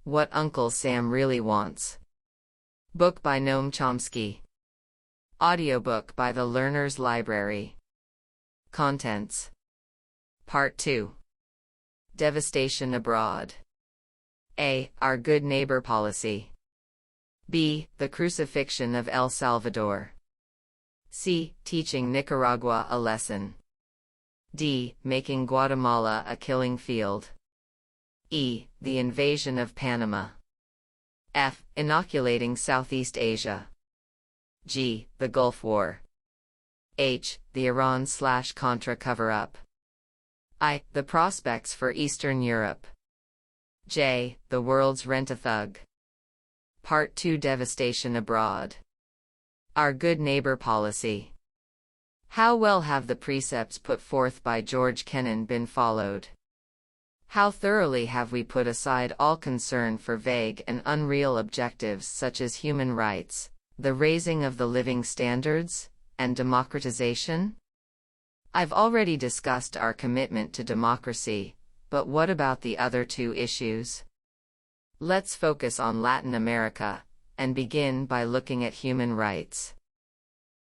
What Uncle Sam Really Wants. Book by Noam Chomsky. Audiobook by the Learner's Library. Contents. Part 2. Devastation Abroad. A. Our Good Neighbor Policy. B. The Crucifixion of El Salvador. C. Teaching Nicaragua a Lesson. D. Making Guatemala a Killing Field. E. The Invasion of Panama. F. Inoculating Southeast Asia. G. The Gulf War. H. The Iran/Contra cover-up. I. The prospects for Eastern Europe. J. The world's rent-a-thug. Part 2. Devastation Abroad. Our Good Neighbor Policy. How well have the precepts put forth by George Kennan been followed? How thoroughly have we put aside all concern for vague and unreal objectives such as human rights, the raising of the living standards, and democratization? I've already discussed our commitment to democracy, but what about the other two issues? Let's focus on Latin America, and begin by looking at human rights.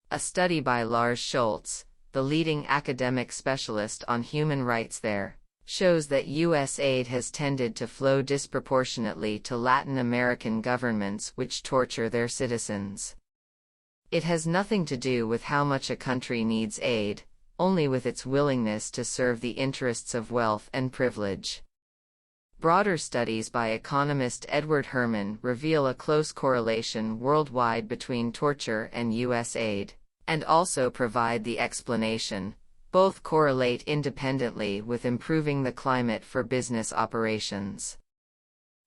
A study by Lars Schultz, the leading academic specialist on human rights there, shows that U.S. aid has tended to flow disproportionately to Latin American governments which torture their citizens. It has nothing to do with how much a country needs aid, only with its willingness to serve the interests of wealth and privilege. Broader studies by economist Edward Herman reveal a close correlation worldwide between torture and U.S. aid, and also provide the explanation. Both correlate independently with improving the climate for business operations.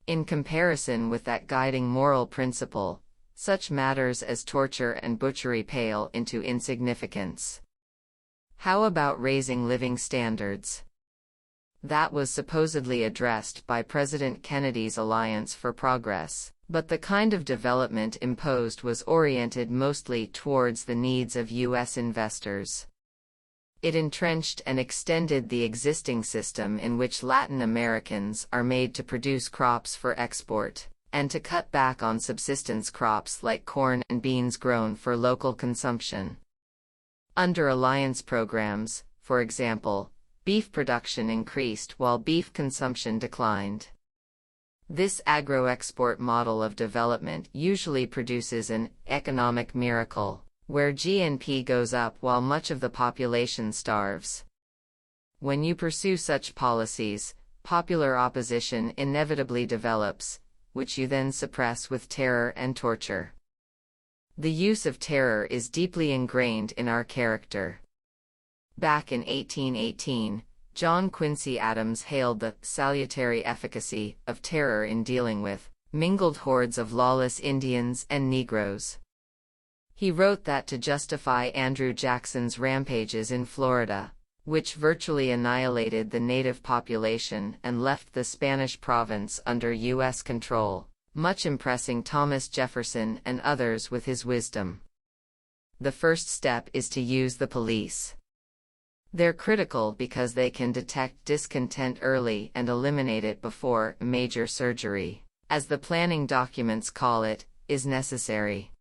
In comparison with that guiding moral principle, such matters as torture and butchery pale into insignificance. How about raising living standards? That was supposedly addressed by President Kennedy's Alliance for Progress, but the kind of development imposed was oriented mostly towards the needs of U.S. investors. It entrenched and extended the existing system in which Latin Americans are made to produce crops for export, and to cut back on subsistence crops like corn and beans grown for local consumption. Under alliance programs, for example, beef production increased while beef consumption declined. This agro-export model of development usually produces an economic miracle, where GNP goes up while much of the population starves. When you pursue such policies, popular opposition inevitably develops, which you then suppress with terror and torture. The use of terror is deeply ingrained in our character. Back in 1818, John Quincy Adams hailed the salutary efficacy of terror in dealing with mingled hordes of lawless Indians and Negroes. He wrote that to justify Andrew Jackson's rampages in Florida, which virtually annihilated the native population and left the Spanish province under U.S. control, much impressing Thomas Jefferson and others with his wisdom. The first step is to use the police. They're critical because they can detect discontent early and eliminate it before major surgery, as the planning documents call it, is necessary.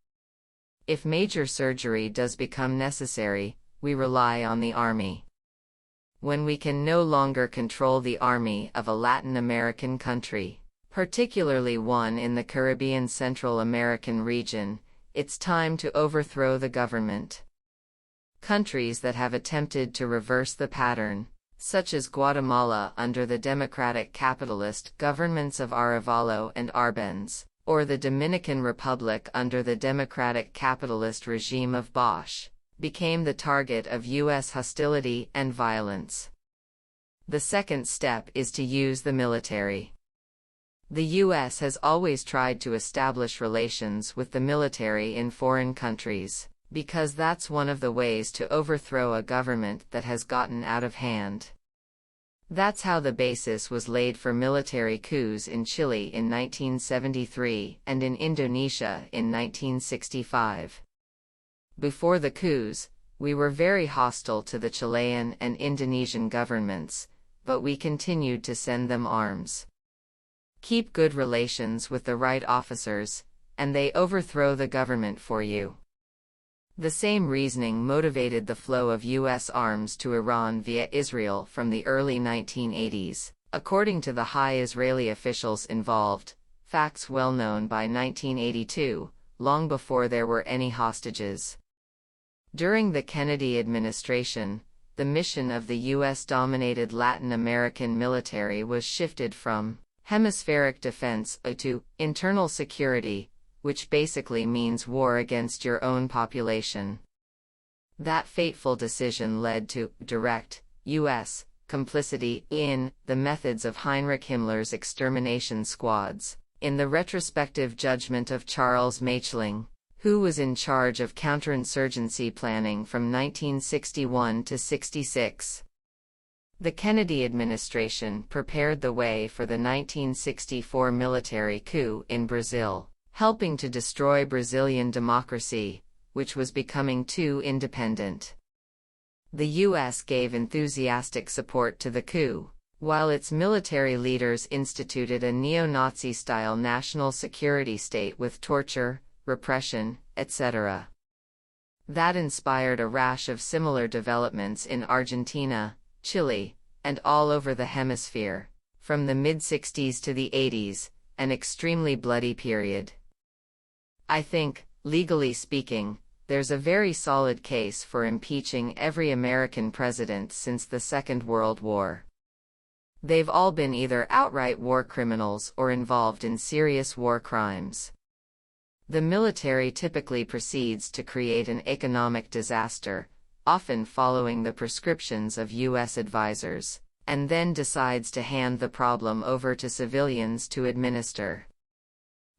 If major surgery does become necessary, we rely on the army. When we can no longer control the army of a Latin American country, particularly one in the Caribbean Central American region, it's time to overthrow the government. Countries that have attempted to reverse the pattern, such as Guatemala under the democratic capitalist governments of Arevalo and Arbenz, or the Dominican Republic under the democratic capitalist regime of Bosch, became the target of U.S. hostility and violence. The second step is to use the military. The U.S. has always tried to establish relations with the military in foreign countries, because that's one of the ways to overthrow a government that has gotten out of hand. That's how the basis was laid for military coups in Chile in 1973 and in Indonesia in 1965. Before the coups, we were very hostile to the Chilean and Indonesian governments, but we continued to send them arms. Keep good relations with the right officers, and they overthrow the government for you. The same reasoning motivated the flow of U.S. arms to Iran via Israel from the early 1980s, according to the high Israeli officials involved, facts well known by 1982, long before there were any hostages. During the Kennedy administration, the mission of the U.S.-dominated Latin American military was shifted from hemispheric defense to internal security, which basically means war against your own population. That fateful decision led to direct U.S. complicity in the methods of Heinrich Himmler's extermination squads, in the retrospective judgment of Charles Maechling, who was in charge of counterinsurgency planning from 1961 to 66. The Kennedy administration prepared the way for the 1964 military coup in Brazil, helping to destroy Brazilian democracy, which was becoming too independent. The U.S. gave enthusiastic support to the coup, while its military leaders instituted a neo-Nazi-style national security state with torture, repression, etc. That inspired a rash of similar developments in Argentina, Chile, and all over the hemisphere, from the mid-60s to the 80s, an extremely bloody period. I think, legally speaking, there's a very solid case for impeaching every American president since the Second World War. They've all been either outright war criminals or involved in serious war crimes. The military typically proceeds to create an economic disaster, often following the prescriptions of U.S. advisors, and then decides to hand the problem over to civilians to administer.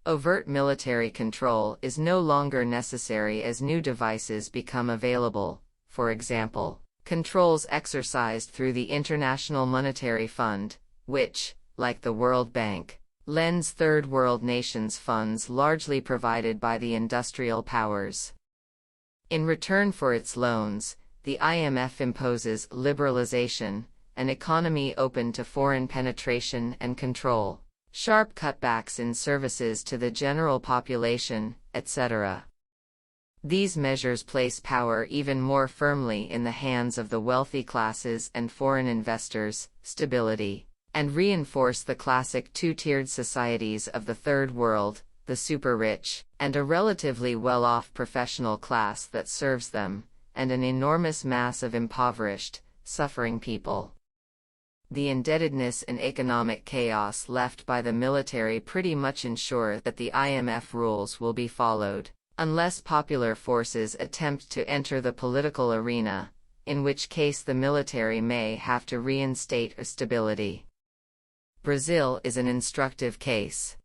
Overt military control is no longer necessary as new devices become available, for example, controls exercised through the International Monetary Fund, which, like the World Bank, lends Third World nations funds largely provided by the industrial powers. In return for its loans, the IMF imposes liberalization, an economy open to foreign penetration and control, sharp cutbacks in services to the general population, etc. These measures place power even more firmly in the hands of the wealthy classes and foreign investors, stability, and reinforce the classic two-tiered societies of the Third World, the super-rich, and a relatively well-off professional class that serves them, and an enormous mass of impoverished, suffering people. The indebtedness and economic chaos left by the military pretty much ensure that the IMF rules will be followed, unless popular forces attempt to enter the political arena, in which case the military may have to reinstate stability. Brazil is an instructive case.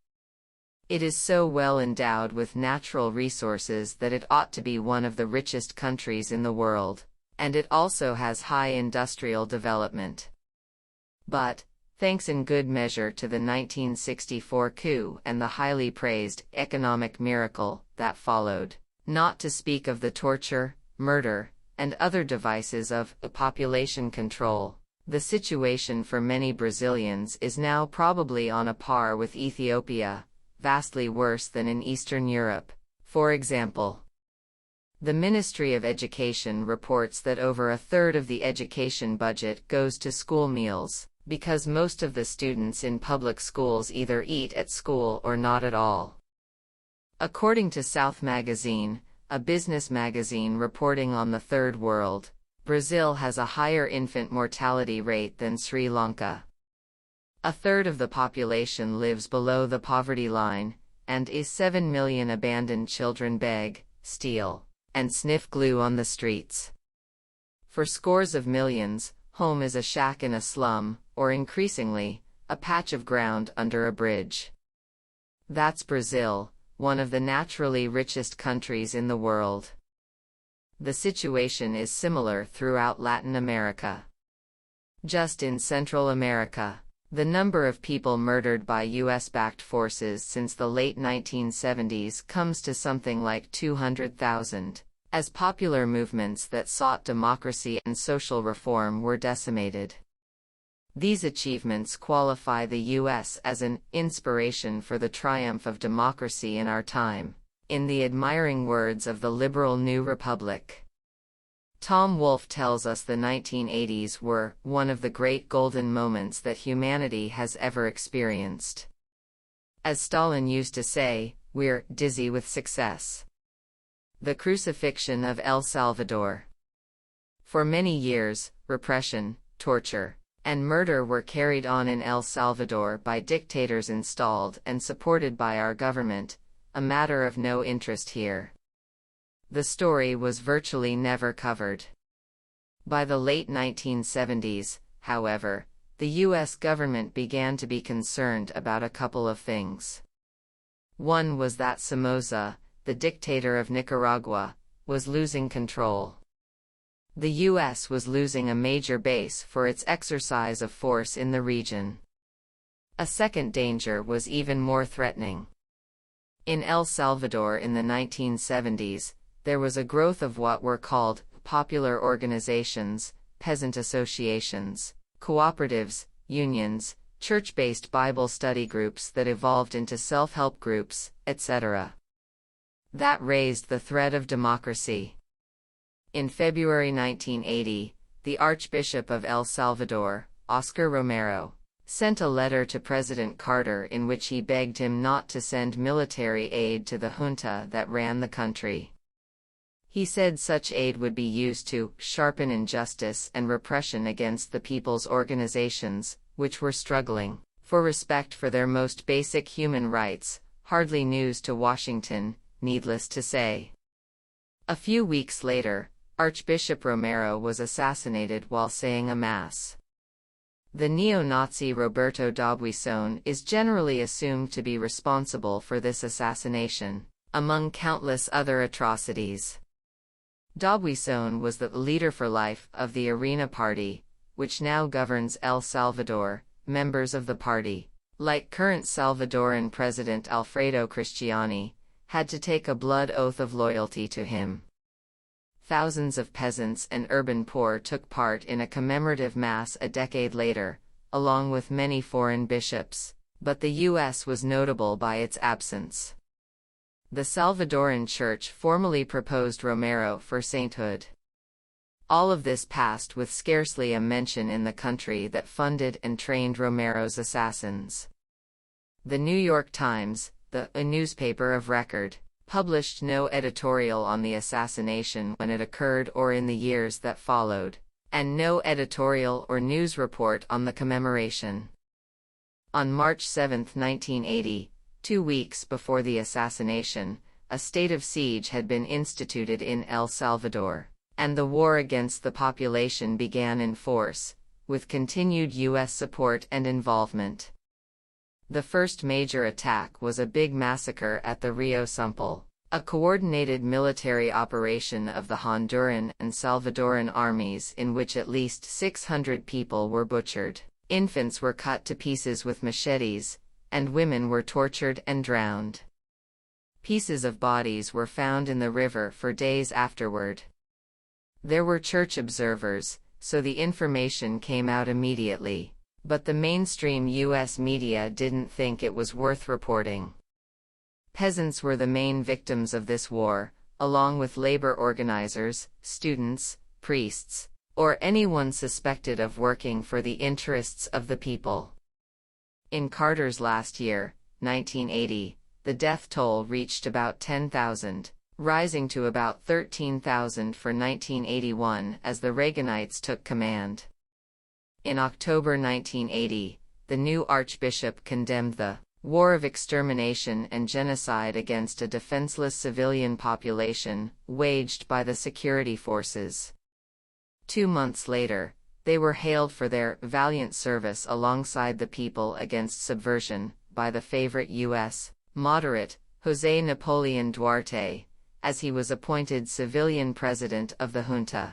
It is so well endowed with natural resources that it ought to be one of the richest countries in the world, and it also has high industrial development. But, thanks in good measure to the 1964 coup and the highly praised economic miracle that followed, not to speak of the torture, murder, and other devices of population control, the situation for many Brazilians is now probably on a par with Ethiopia, vastly worse than in Eastern Europe, for example. The Ministry of Education reports that over a third of the education budget goes to school meals, because most of the students in public schools either eat at school or not at all. According to South Magazine, a business magazine reporting on the Third World, Brazil has a higher infant mortality rate than Sri Lanka. A third of the population lives below the poverty line, and 7 million abandoned children beg, steal, and sniff glue on the streets. For scores of millions, home is a shack in a slum, or increasingly, a patch of ground under a bridge. That's Brazil, one of the naturally richest countries in the world. The situation is similar throughout Latin America. Just in Central America, the number of people murdered by US-backed forces since the late 1970s comes to something like 200,000, as popular movements that sought democracy and social reform were decimated. These achievements qualify the U.S. as an inspiration for the triumph of democracy in our time, in the admiring words of the liberal New Republic. Tom Wolfe tells us the 1980s were one of the great golden moments that humanity has ever experienced. As Stalin used to say, we're dizzy with success. The Crucifixion of El Salvador. For many years, repression, torture, and murder were carried on in El Salvador by dictators installed and supported by our government, a matter of no interest here. The story was virtually never covered. By the late 1970s, however, the U.S. government began to be concerned about a couple of things. One was that Somoza, the dictator of Nicaragua, was losing control. The U.S. was losing a major base for its exercise of force in the region. A second danger was even more threatening. In El Salvador in the 1970s, there was a growth of what were called popular organizations, peasant associations, cooperatives, unions, church-based Bible study groups that evolved into self-help groups, etc. That raised the threat of democracy. In February 1980, the Archbishop of El Salvador, Oscar Romero, sent a letter to President Carter in which he begged him not to send military aid to the junta that ran the country. He said such aid would be used to sharpen injustice and repression against the people's organizations, which were struggling for respect for their most basic human rights, hardly news to Washington, needless to say. A few weeks later, Archbishop Romero was assassinated while saying a mass. The neo-Nazi Roberto D'Aubuisson is generally assumed to be responsible for this assassination, among countless other atrocities. D'Aubuisson was the leader for life of the Arena Party, which now governs El Salvador. Members of the party, like current Salvadoran President Alfredo Cristiani, had to take a blood oath of loyalty to him. Thousands of peasants and urban poor took part in a commemorative mass a decade later, along with many foreign bishops, but the U.S. was notable by its absence. The Salvadoran Church formally proposed Romero for sainthood. All of this passed with scarcely a mention in the country that funded and trained Romero's assassins. The New York Times, a newspaper of record, published no editorial on the assassination when it occurred or in the years that followed, and no editorial or news report on the commemoration. On March 7, 1980, 2 weeks before the assassination, a state of siege had been instituted in El Salvador, and the war against the population began in force, with continued U.S. support and involvement. The first major attack was a big massacre at the Rio Sumpel, a coordinated military operation of the Honduran and Salvadoran armies in which at least 600 people were butchered, infants were cut to pieces with machetes, and women were tortured and drowned. Pieces of bodies were found in the river for days afterward. There were church observers, so the information came out immediately, but the mainstream U.S. media didn't think it was worth reporting. Peasants were the main victims of this war, along with labor organizers, students, priests, or anyone suspected of working for the interests of the people. In Carter's last year, 1980, the death toll reached about 10,000, rising to about 13,000 for 1981 as the Reaganites took command. In October 1980, the new archbishop condemned the war of extermination and genocide against a defenseless civilian population waged by the security forces. 2 months later, they were hailed for their valiant service alongside the people against subversion by the favorite U.S. moderate, José Napoleón Duarte, as he was appointed civilian president of the junta.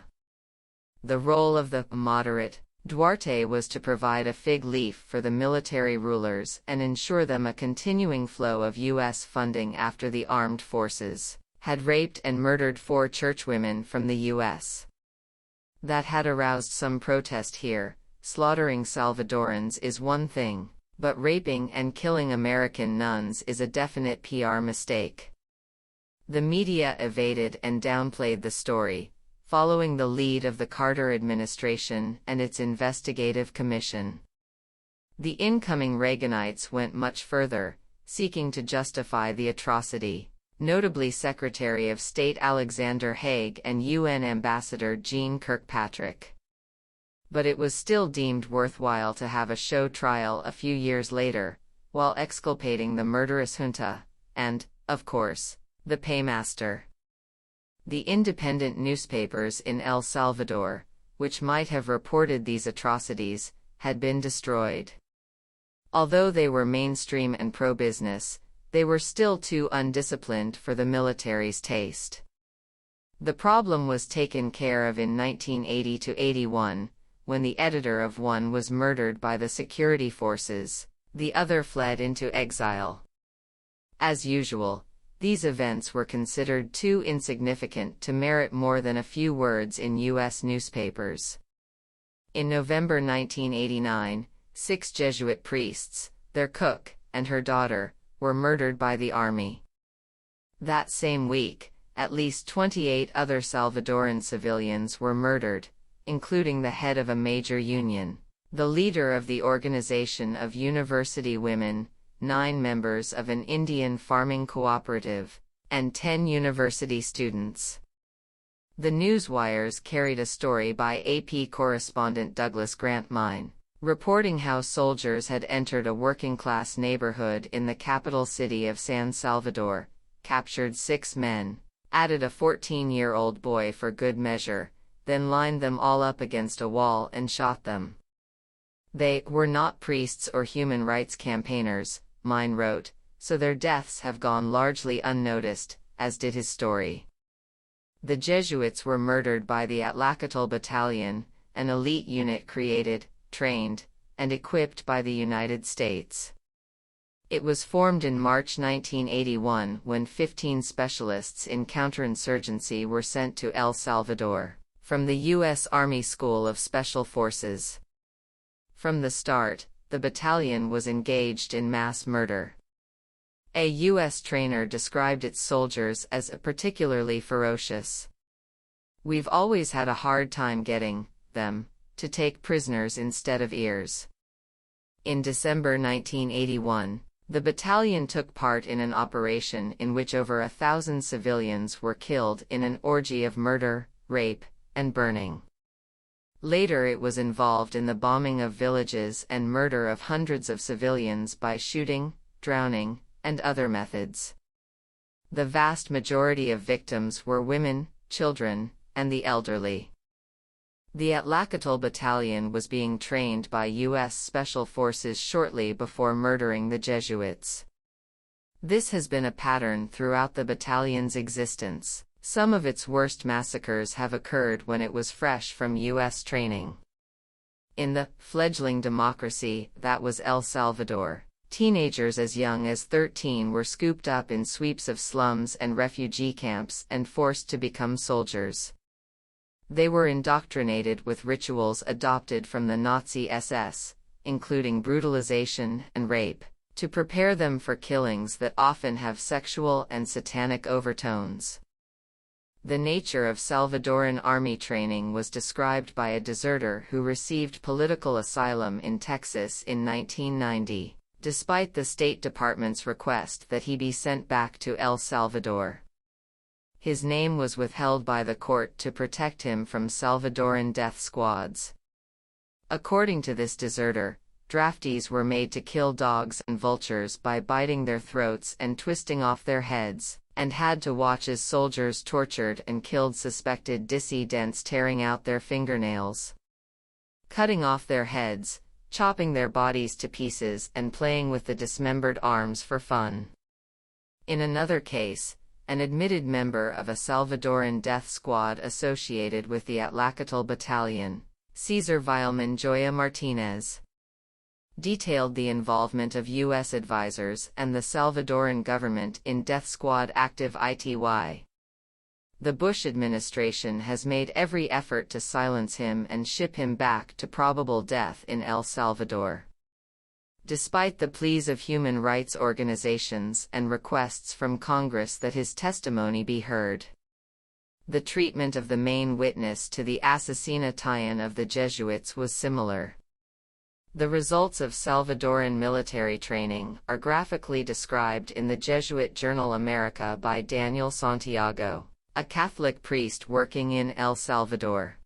The role of the moderate Duarte was to provide a fig leaf for the military rulers and ensure them a continuing flow of U.S. funding after the armed forces had raped and murdered 4 churchwomen from the U.S. That had aroused some protest here, slaughtering Salvadorans is one thing, but raping and killing American nuns is a definite PR mistake. The media evaded and downplayed the story, following the lead of the Carter administration and its investigative commission. The incoming Reaganites went much further, seeking to justify the atrocity, notably Secretary of State Alexander Haig and UN Ambassador Jeane Kirkpatrick. But it was still deemed worthwhile to have a show trial a few years later, while exculpating the murderous junta, and, of course, the paymaster. The independent newspapers in El Salvador, which might have reported these atrocities, had been destroyed. Although they were mainstream and pro-business, they were still too undisciplined for the military's taste. The problem was taken care of in 1980–81, when the editor of one was murdered by the security forces, the other fled into exile. As usual, these events were considered too insignificant to merit more than a few words in U.S. newspapers. In November 1989, 6 Jesuit priests, their cook, and her daughter, were murdered by the army. That same week, at least 28 other Salvadoran civilians were murdered, including the head of a major union, the leader of the Organization of University Women, 9 members of an Indian farming cooperative, and 10 university students. The newswires carried a story by AP correspondent Douglas Grantmine, reporting how soldiers had entered a working-class neighborhood in the capital city of San Salvador, captured 6 men, added a 14-year-old boy for good measure, then lined them all up against a wall and shot them. They were not priests or human rights campaigners, Mine wrote, so their deaths have gone largely unnoticed, as did his story. The Jesuits were murdered by the Atlacatal Battalion, an elite unit created, trained, and equipped by the United States. It was formed in March 1981 when 15 specialists in counterinsurgency were sent to El Salvador, from the U.S. Army School of Special Forces. From the start, the battalion was engaged in mass murder. A U.S. trainer described its soldiers as particularly ferocious. "We've always had a hard time getting them to take prisoners instead of ears." In December 1981, the battalion took part in an operation in which over 1,000 civilians were killed in an orgy of murder, rape, and burning. Later it was involved in the bombing of villages and murder of hundreds of civilians by shooting, drowning, and other methods. The vast majority of victims were women, children, and the elderly. The Atlacatal Battalion was being trained by U.S. Special Forces shortly before murdering the Jesuits. This has been a pattern throughout the battalion's existence. Some of its worst massacres have occurred when it was fresh from U.S. training. In the fledgling democracy that was El Salvador, teenagers as young as 13 were scooped up in sweeps of slums and refugee camps and forced to become soldiers. They were indoctrinated with rituals adopted from the Nazi SS, including brutalization and rape, to prepare them for killings that often have sexual and satanic overtones. The nature of Salvadoran army training was described by a deserter who received political asylum in Texas in 1990, despite the State Department's request that he be sent back to El Salvador. His name was withheld by the court to protect him from Salvadoran death squads. According to this deserter, draftees were made to kill dogs and vultures by biting their throats and twisting off their heads, and had to watch as soldiers tortured and killed suspected dissidents, tearing out their fingernails, cutting off their heads, chopping their bodies to pieces, and playing with the dismembered arms for fun. In another case, an admitted member of a Salvadoran death squad associated with the Atlacatal Battalion, Cesar Vileman Joya Martinez, detailed the involvement of U.S. advisors and the Salvadoran government in death squad active ITY. The Bush administration has made every effort to silence him and ship him back to probable death in El Salvador. Despite the pleas of human rights organizations and requests from Congress that his testimony be heard. The treatment of the main witness to the assassination of the Jesuits was similar. The results of Salvadoran military training are graphically described in the Jesuit journal America by Daniel Santiago, a Catholic priest working in El Salvador.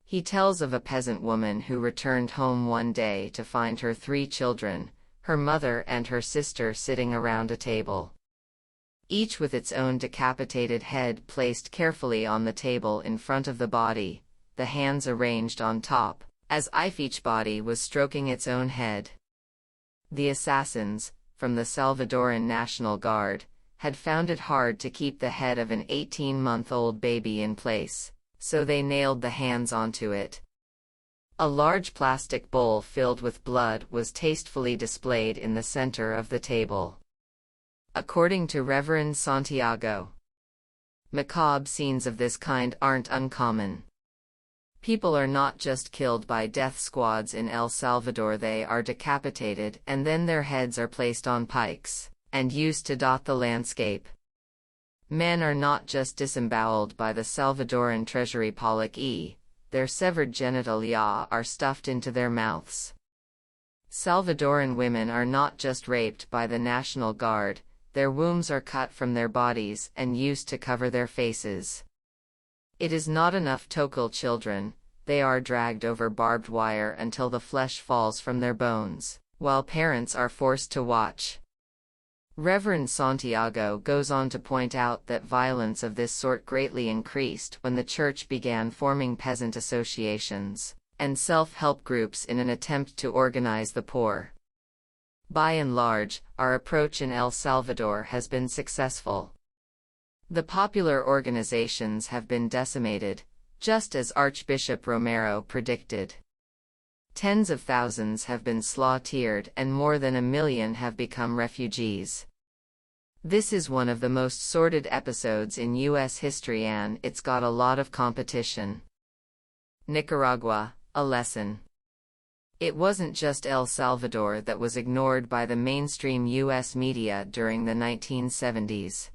He tells of a peasant woman who returned home one day to find her 3 children, her mother and her sister sitting around a table, each with its own decapitated head placed carefully on the table in front of the body, the hands arranged on top, as if each body was stroking its own head. The assassins, from the Salvadoran National Guard, had found it hard to keep the head of an 18-month-old baby in place, so they nailed the hands onto it. A large plastic bowl filled with blood was tastefully displayed in the center of the table. According to Reverend Santiago, macabre scenes of this kind aren't uncommon. People are not just killed by death squads in El Salvador, they are decapitated and then their heads are placed on pikes and used to dot the landscape. Men are not just disemboweled by the Salvadoran treasury police, their severed genitalia are stuffed into their mouths. Salvadoran women are not just raped by the National Guard, their wombs are cut from their bodies and used to cover their faces. It is not enough to kill children, they are dragged over barbed wire until the flesh falls from their bones, while parents are forced to watch. Reverend Santiago goes on to point out that violence of this sort greatly increased when the church began forming peasant associations and self-help groups in an attempt to organize the poor. By and large, our approach in El Salvador has been successful. The popular organizations have been decimated, just as Archbishop Romero predicted. Tens of thousands have been slaughtered and more than 1 million have become refugees. This is one of the most sordid episodes in U.S. history and it's got a lot of competition. Nicaragua, a lesson. It wasn't just El Salvador that was ignored by the mainstream U.S. media during the 1970s.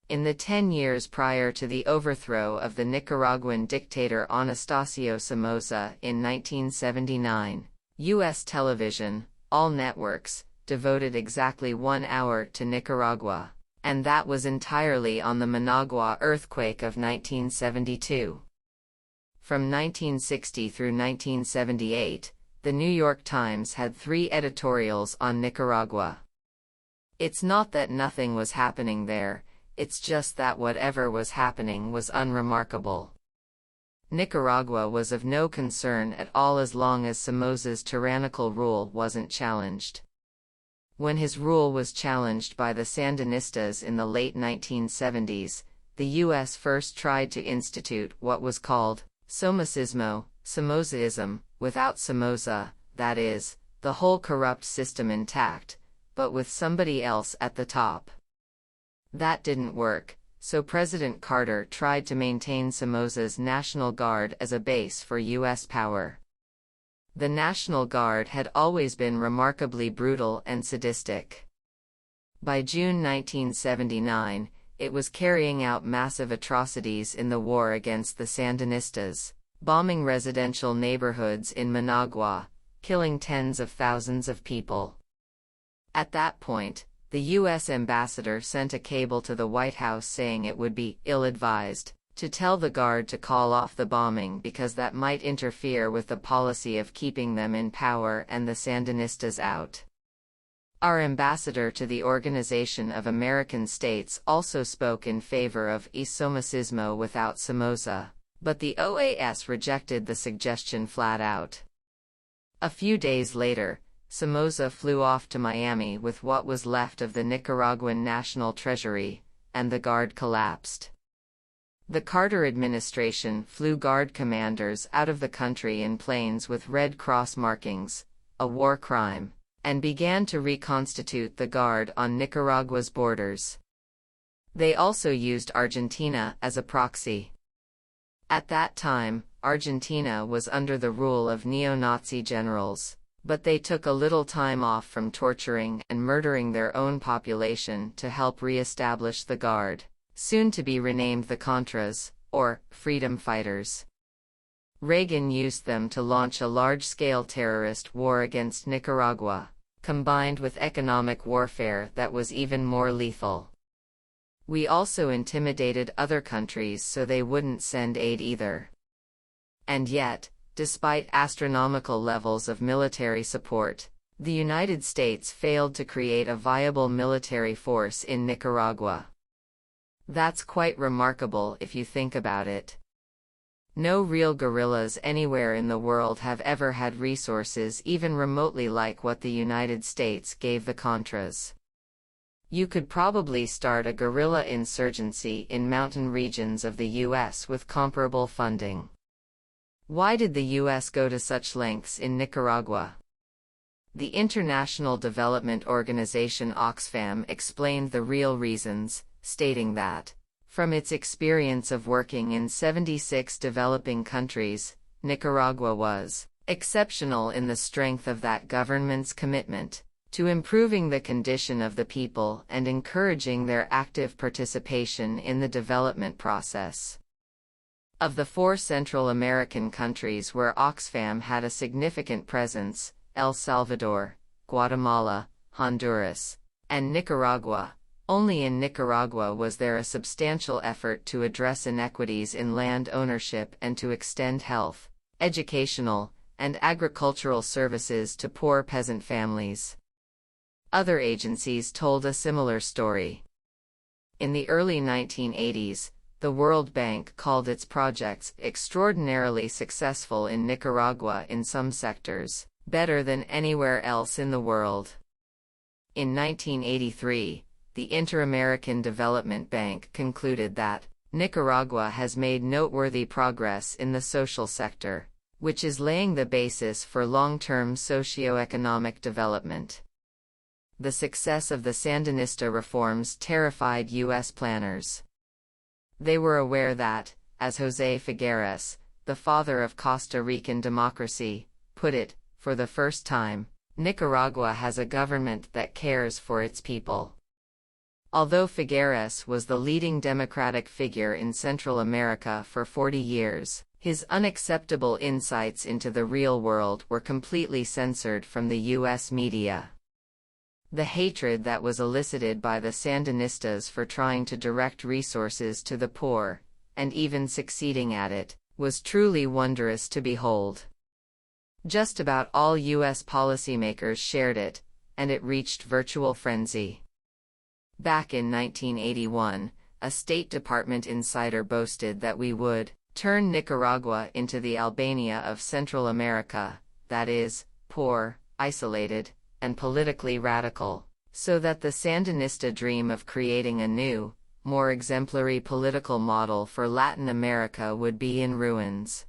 In the 10 years prior to the overthrow of the Nicaraguan dictator Anastasio Somoza in 1979, U.S. television, all networks, devoted exactly 1 hour to Nicaragua, and that was entirely on the Managua earthquake of 1972. From 1960 through 1978, the New York Times had 3 editorials on Nicaragua. It's not that nothing was happening there, it's just that whatever was happening was unremarkable. Nicaragua was of no concern at all as long as Somoza's tyrannical rule wasn't challenged. When his rule was challenged by the Sandinistas in the late 1970s, the U.S. first tried to institute what was called Somocismo, Somozaism, without Somoza, that is, the whole corrupt system intact, but with somebody else at the top. That didn't work, so President Carter tried to maintain Somoza's National Guard as a base for U.S. power. The National Guard had always been remarkably brutal and sadistic. By June 1979, it was carrying out massive atrocities in the war against the Sandinistas, bombing residential neighborhoods in Managua, killing tens of thousands of people. At that point, the U.S. ambassador sent a cable to the White House saying it would be ill-advised to tell the Guard to call off the bombing because that might interfere with the policy of keeping them in power and the Sandinistas out. Our ambassador to the Organization of American States also spoke in favor of Somocismo without Somoza, but the OAS rejected the suggestion flat out. A few days later, Somoza flew off to Miami with what was left of the Nicaraguan National Treasury, and the Guard collapsed. The Carter administration flew Guard commanders out of the country in planes with Red Cross markings, a war crime, and began to reconstitute the Guard on Nicaragua's borders. They also used Argentina as a proxy. At that time, Argentina was under the rule of neo-Nazi generals, but they took a little time off from torturing and murdering their own population to help re-establish the Guard, soon to be renamed the Contras, or Freedom Fighters. Reagan used them to launch a large-scale terrorist war against Nicaragua, combined with economic warfare that was even more lethal. We also intimidated other countries so they wouldn't send aid either. And yet, despite astronomical levels of military support, the United States failed to create a viable military force in Nicaragua. That's quite remarkable if you think about it. No real guerrillas anywhere in the world have ever had resources even remotely like what the United States gave the Contras. You could probably start a guerrilla insurgency in mountain regions of the U.S. with comparable funding. Why did the U.S. go to such lengths in Nicaragua? The International Development Organization Oxfam explained the real reasons, stating that, from its experience of working in 76 developing countries, Nicaragua was exceptional in the strength of that government's commitment to improving the condition of the people and encouraging their active participation in the development process. Of the 4 Central American countries where Oxfam had a significant presence, El Salvador, Guatemala, Honduras, and Nicaragua, only in Nicaragua was there a substantial effort to address inequities in land ownership and to extend health, educational, and agricultural services to poor peasant families. Other agencies told a similar story. In the early 1980s, the World Bank called its projects extraordinarily successful in Nicaragua in some sectors, better than anywhere else in the world. In 1983, the Inter-American Development Bank concluded that Nicaragua has made noteworthy progress in the social sector, which is laying the basis for long-term socio-economic development. The success of the Sandinista reforms terrified U.S. planners. They were aware that, as José Figueres, the father of Costa Rican democracy, put it, for the first time, Nicaragua has a government that cares for its people. Although Figueres was the leading democratic figure in Central America for 40 years, his unacceptable insights into the real world were completely censored from the U.S. media. The hatred that was elicited by the Sandinistas for trying to direct resources to the poor, and even succeeding at it, was truly wondrous to behold. Just about all U.S. policymakers shared it, and it reached virtual frenzy. Back in 1981, a State Department insider boasted that we would turn Nicaragua into the Albania of Central America, that is, poor, isolated, and politically radical, so that the Sandinista dream of creating a new, more exemplary political model for Latin America would be in ruins.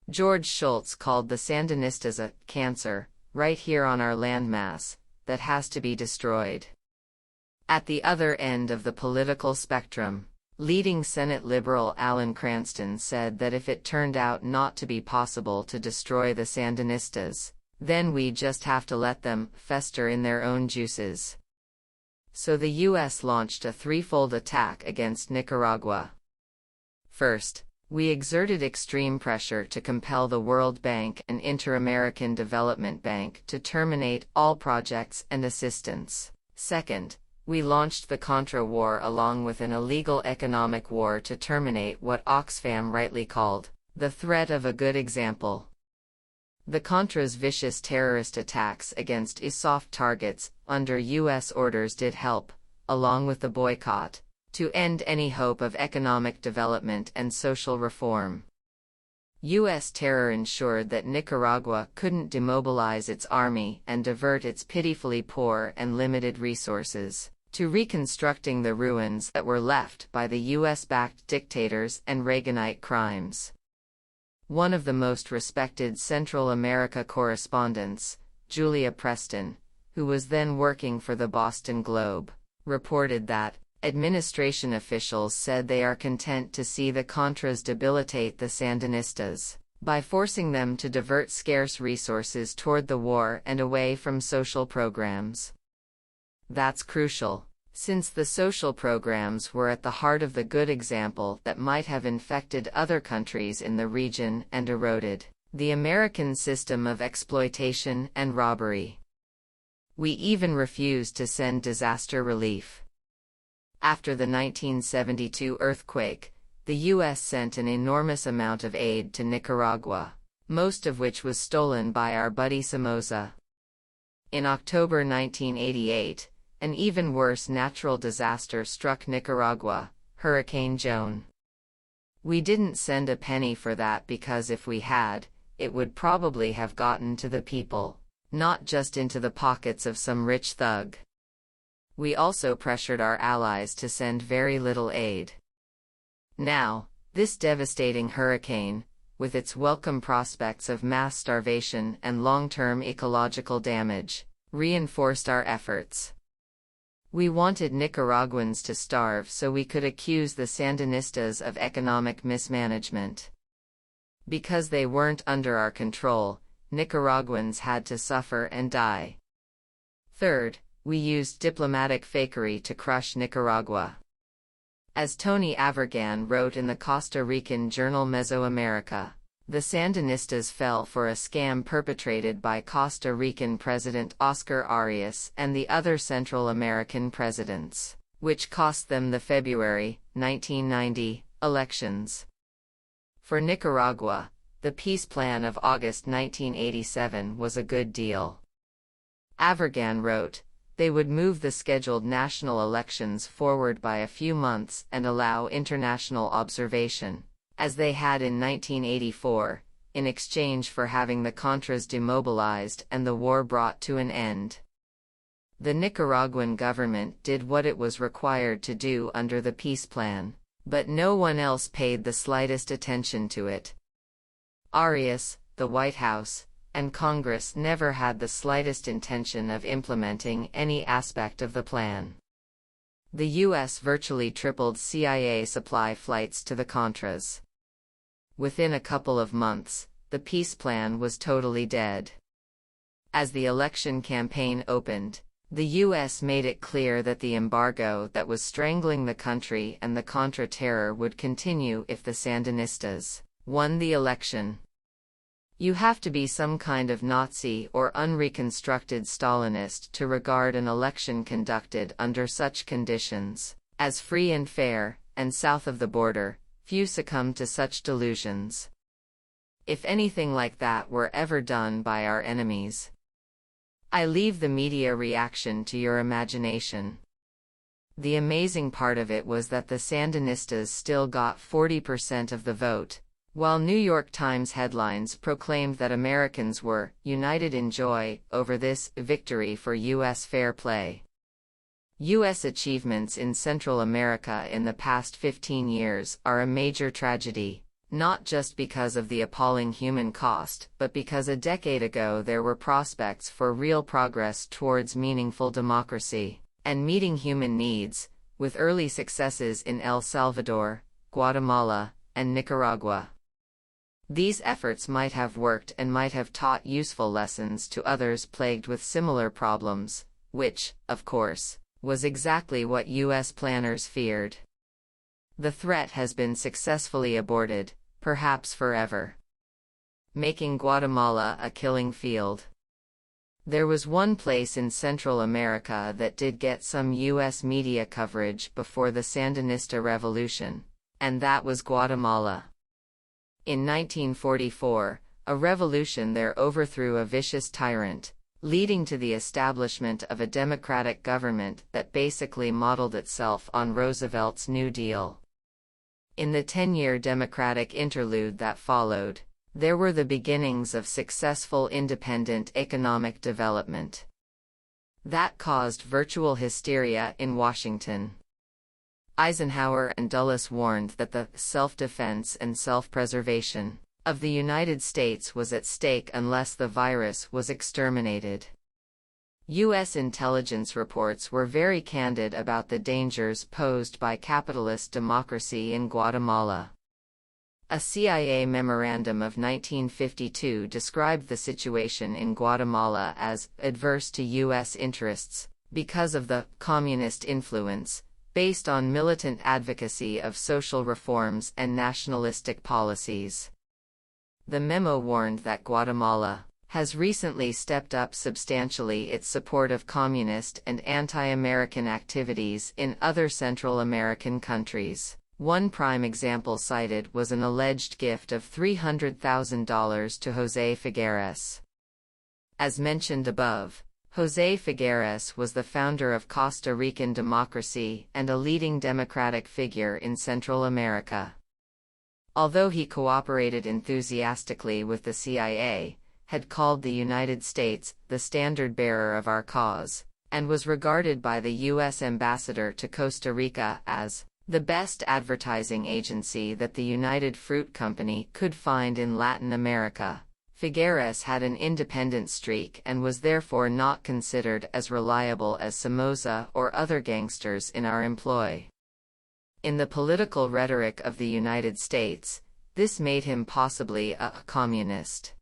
George Shultz called the Sandinistas a cancer, right here on our landmass, that has to be destroyed. At the other end of the political spectrum, leading Senate liberal Alan Cranston said that if it turned out not to be possible to destroy the Sandinistas, then we just have to let them fester in their own juices. So the U.S. launched a threefold attack against Nicaragua. First, we exerted extreme pressure to compel the World Bank and Inter-American Development Bank to terminate all projects and assistance. Second, we launched the Contra War along with an illegal economic war to terminate what Oxfam rightly called the threat of a good example. The Contra's vicious terrorist attacks against soft targets under U.S. orders did help, along with the boycott, to end any hope of economic development and social reform. U.S. terror ensured that Nicaragua couldn't demobilize its army and divert its pitifully poor and limited resources to reconstructing the ruins that were left by the U.S.-backed dictators and Reaganite crimes. One of the most respected Central America correspondents, Julia Preston, who was then working for the Boston Globe, reported that, Administration officials said they are content to see the Contras debilitate the Sandinistas by forcing them to divert scarce resources toward the war and away from social programs. That's crucial, since the social programs were at the heart of the good example that might have infected other countries in the region and eroded the American system of exploitation and robbery. We even refused to send disaster relief. After the 1972 earthquake, the U.S. sent an enormous amount of aid to Nicaragua, most of which was stolen by our buddy Somoza. In October 1988, an even worse natural disaster struck Nicaragua, Hurricane Joan. We didn't send a penny for that because if we had, it would probably have gotten to the people, not just into the pockets of some rich thug. We also pressured our allies to send very little aid. Now, this devastating hurricane, with its welcome prospects of mass starvation and long-term ecological damage, reinforced our efforts. We wanted Nicaraguans to starve so we could accuse the Sandinistas of economic mismanagement. Because they weren't under our control, Nicaraguans had to suffer and die. Third, we used diplomatic fakery to crush Nicaragua. As Tony Avirgan wrote in the Costa Rican journal Mesoamerica, the Sandinistas fell for a scam perpetrated by Costa Rican President Oscar Arias and the other Central American presidents, which cost them the February 1990 elections. For Nicaragua, the peace plan of August 1987 was a good deal. Avirgan wrote, they would move the scheduled national elections forward by a few months and allow international observation, as they had in 1984, in exchange for having the Contras demobilized and the war brought to an end. The Nicaraguan government did what it was required to do under the peace plan, but no one else paid the slightest attention to it. Arias, the White House, and Congress never had the slightest intention of implementing any aspect of the plan. The U.S. virtually tripled CIA supply flights to the Contras. Within a couple of months, the peace plan was totally dead. As the election campaign opened, the U.S. made it clear that the embargo that was strangling the country and the Contra terror would continue if the Sandinistas won the election. You have to be some kind of Nazi or unreconstructed Stalinist to regard an election conducted under such conditions as free and fair, and south of the border, few succumb to such delusions. If anything like that were ever done by our enemies. I leave the media reaction to your imagination. The amazing part of it was that the Sandinistas still got 40% of the vote, while New York Times headlines proclaimed that Americans were united in joy over this victory for U.S. fair play. U.S. achievements in Central America in the past 15 years are a major tragedy, not just because of the appalling human cost, but because a decade ago there were prospects for real progress towards meaningful democracy and meeting human needs, with early successes in El Salvador, Guatemala, and Nicaragua. These efforts might have worked and might have taught useful lessons to others plagued with similar problems, which, of course, was exactly what U.S. planners feared. The threat has been successfully aborted, perhaps forever, making Guatemala a killing field. There was one place in Central America that did get some U.S. media coverage before the Sandinista Revolution, and that was Guatemala. In 1944, a revolution there overthrew a vicious tyrant, leading to the establishment of a democratic government that basically modeled itself on Roosevelt's New Deal. In the 10-year democratic interlude that followed, there were the beginnings of successful independent economic development. That caused virtual hysteria in Washington. Eisenhower and Dulles warned that the self-defense and self-preservation of the United States was at stake unless the virus was exterminated. U.S. intelligence reports were very candid about the dangers posed by capitalist democracy in Guatemala. A CIA memorandum of 1952 described the situation in Guatemala as adverse to U.S. interests because of the communist influence, based on militant advocacy of social reforms and nationalistic policies. The memo warned that Guatemala has recently stepped up substantially its support of communist and anti-American activities in other Central American countries. One prime example cited was an alleged gift of $300,000 to José Figueres. As mentioned above, José Figueres was the founder of Costa Rican democracy and a leading democratic figure in Central America. Although he cooperated enthusiastically with the CIA, had called the United States the standard-bearer of our cause, and was regarded by the U.S. ambassador to Costa Rica as the best advertising agency that the United Fruit Company could find in Latin America. Figueres had an independent streak and was therefore not considered as reliable as Somoza or other gangsters in our employ. In the political rhetoric of the United States, this made him possibly a communist.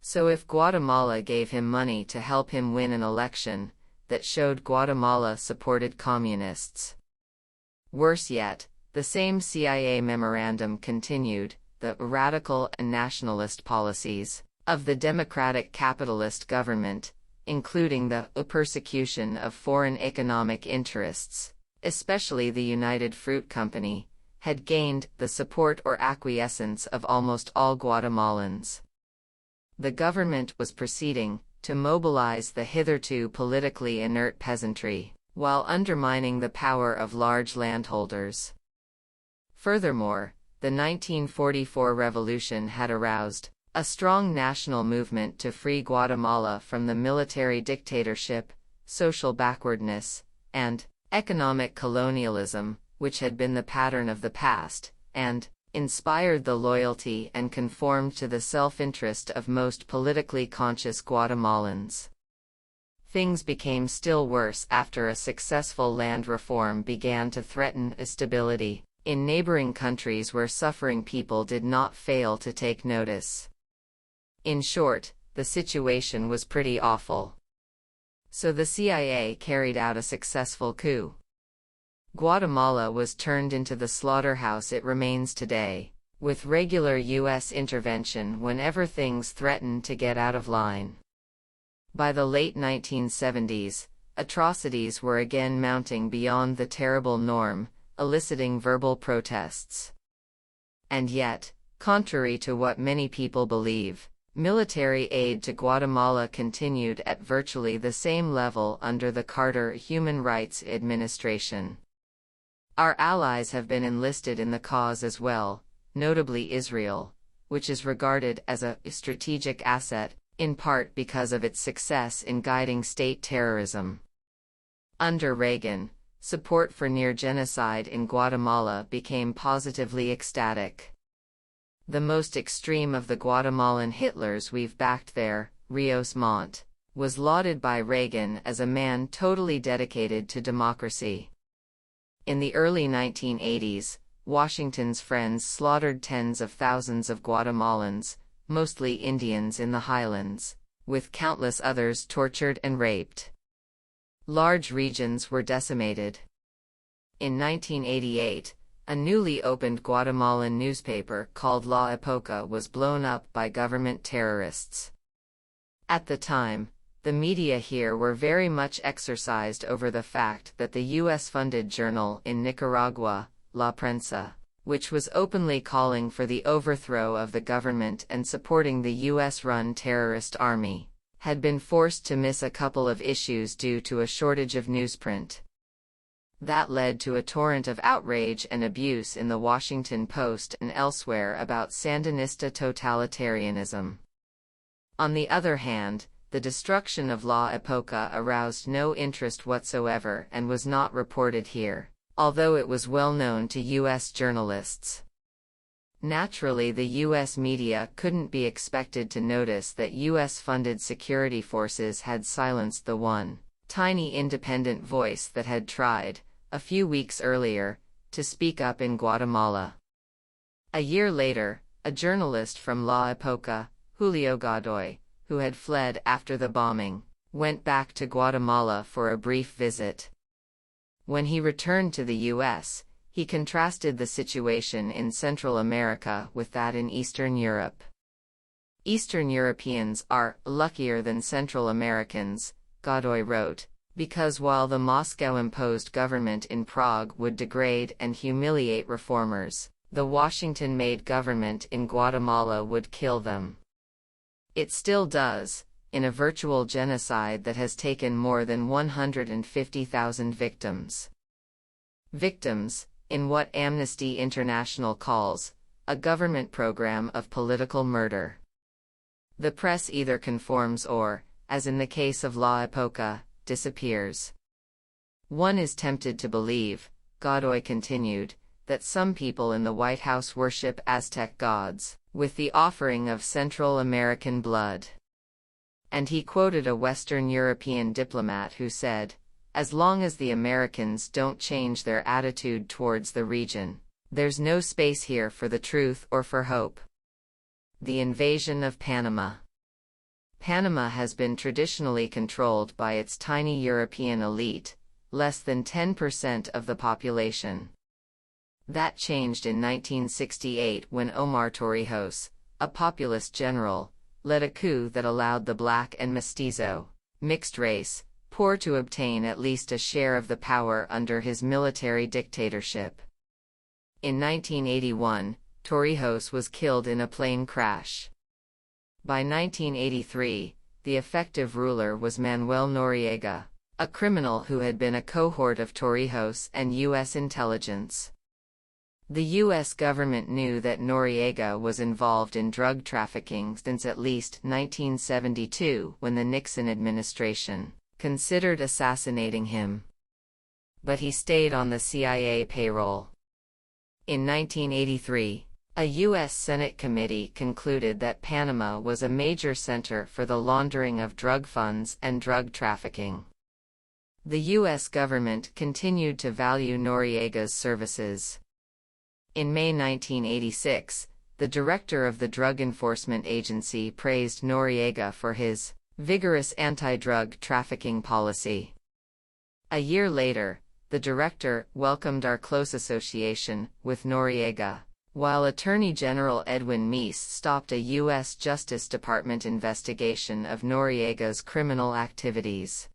So if Guatemala gave him money to help him win an election, that showed Guatemala supported communists. Worse yet, the same CIA memorandum continued the radical and nationalist policies of the democratic capitalist government, including the persecution of foreign economic interests, especially the United Fruit Company, had gained the support or acquiescence of almost all Guatemalans. The government was proceeding to mobilize the hitherto politically inert peasantry, while undermining the power of large landholders. Furthermore, the 1944 revolution had aroused a strong national movement to free Guatemala from the military dictatorship, social backwardness, and economic colonialism, which had been the pattern of the past, and inspired the loyalty and conformed to the self-interest of most politically conscious Guatemalans. Things became still worse after a successful land reform began to threaten stability in neighboring countries where suffering people did not fail to take notice. In short, the situation was pretty awful. So the CIA carried out a successful coup. Guatemala was turned into the slaughterhouse it remains today, with regular U.S. intervention whenever things threatened to get out of line. By the late 1970s, atrocities were again mounting beyond the terrible norm, eliciting verbal protests. And yet, contrary to what many people believe, military aid to Guatemala continued at virtually the same level under the Carter Human Rights Administration. Our allies have been enlisted in the cause as well, notably Israel, which is regarded as a strategic asset, in part because of its success in guiding state terrorism. Under Reagan, support for near-genocide in Guatemala became positively ecstatic. The most extreme of the Guatemalan Hitlers we've backed there, Rios Montt, was lauded by Reagan as a man totally dedicated to democracy. In the early 1980s, Washington's friends slaughtered tens of thousands of Guatemalans, mostly Indians in the highlands, with countless others tortured and raped. Large regions were decimated. In 1988, a newly opened Guatemalan newspaper called La Época was blown up by government terrorists. At the time, the media here were very much exercised over the fact that the U.S.-funded journal in Nicaragua, La Prensa, which was openly calling for the overthrow of the government and supporting the U.S.-run terrorist army, had been forced to miss a couple of issues due to a shortage of newsprint. That led to a torrent of outrage and abuse in the Washington Post and elsewhere about Sandinista totalitarianism. On the other hand, the destruction of La Época aroused no interest whatsoever and was not reported here, although it was well known to U.S. journalists. Naturally, the U.S. media couldn't be expected to notice that U.S.-funded security forces had silenced the one tiny independent voice that had tried, a few weeks earlier, to speak up in Guatemala. A year later, a journalist from La Época, Julio Godoy, who had fled after the bombing, went back to Guatemala for a brief visit. When he returned to the U.S., he contrasted the situation in Central America with that in Eastern Europe. Eastern Europeans are luckier than Central Americans, Godoy wrote, because while the Moscow-imposed government in Prague would degrade and humiliate reformers, the Washington-made government in Guatemala would kill them. It still does, in a virtual genocide that has taken more than 150,000 victims. Victims, in what Amnesty International calls a government program of political murder. The press either conforms or, as in the case of La Época, disappears. One is tempted to believe, Godoy continued, that some people in the White House worship Aztec gods, with the offering of Central American blood. And he quoted a Western European diplomat who said, "As long as the Americans don't change their attitude towards the region, there's no space here for the truth or for hope." The invasion of Panama. Panama has been traditionally controlled by its tiny European elite, less than 10% of the population. That changed in 1968 when Omar Torrijos, a populist general, led a coup that allowed the black and mestizo, mixed race, poor to obtain at least a share of the power under his military dictatorship. In 1981, Torrijos was killed in a plane crash. By 1983, the effective ruler was Manuel Noriega, a criminal who had been a cohort of Torrijos and U.S. intelligence. The U.S. government knew that Noriega was involved in drug trafficking since at least 1972, when the Nixon administration considered assassinating him. But he stayed on the CIA payroll. In 1983, a U.S. Senate committee concluded that Panama was a major center for the laundering of drug funds and drug trafficking. The U.S. government continued to value Noriega's services. In May 1986, the director of the Drug Enforcement Agency praised Noriega for his vigorous anti-drug trafficking policy. A year later, the director welcomed our close association with Noriega, while Attorney General Edwin Meese stopped a U.S. Justice Department investigation of Noriega's criminal activities.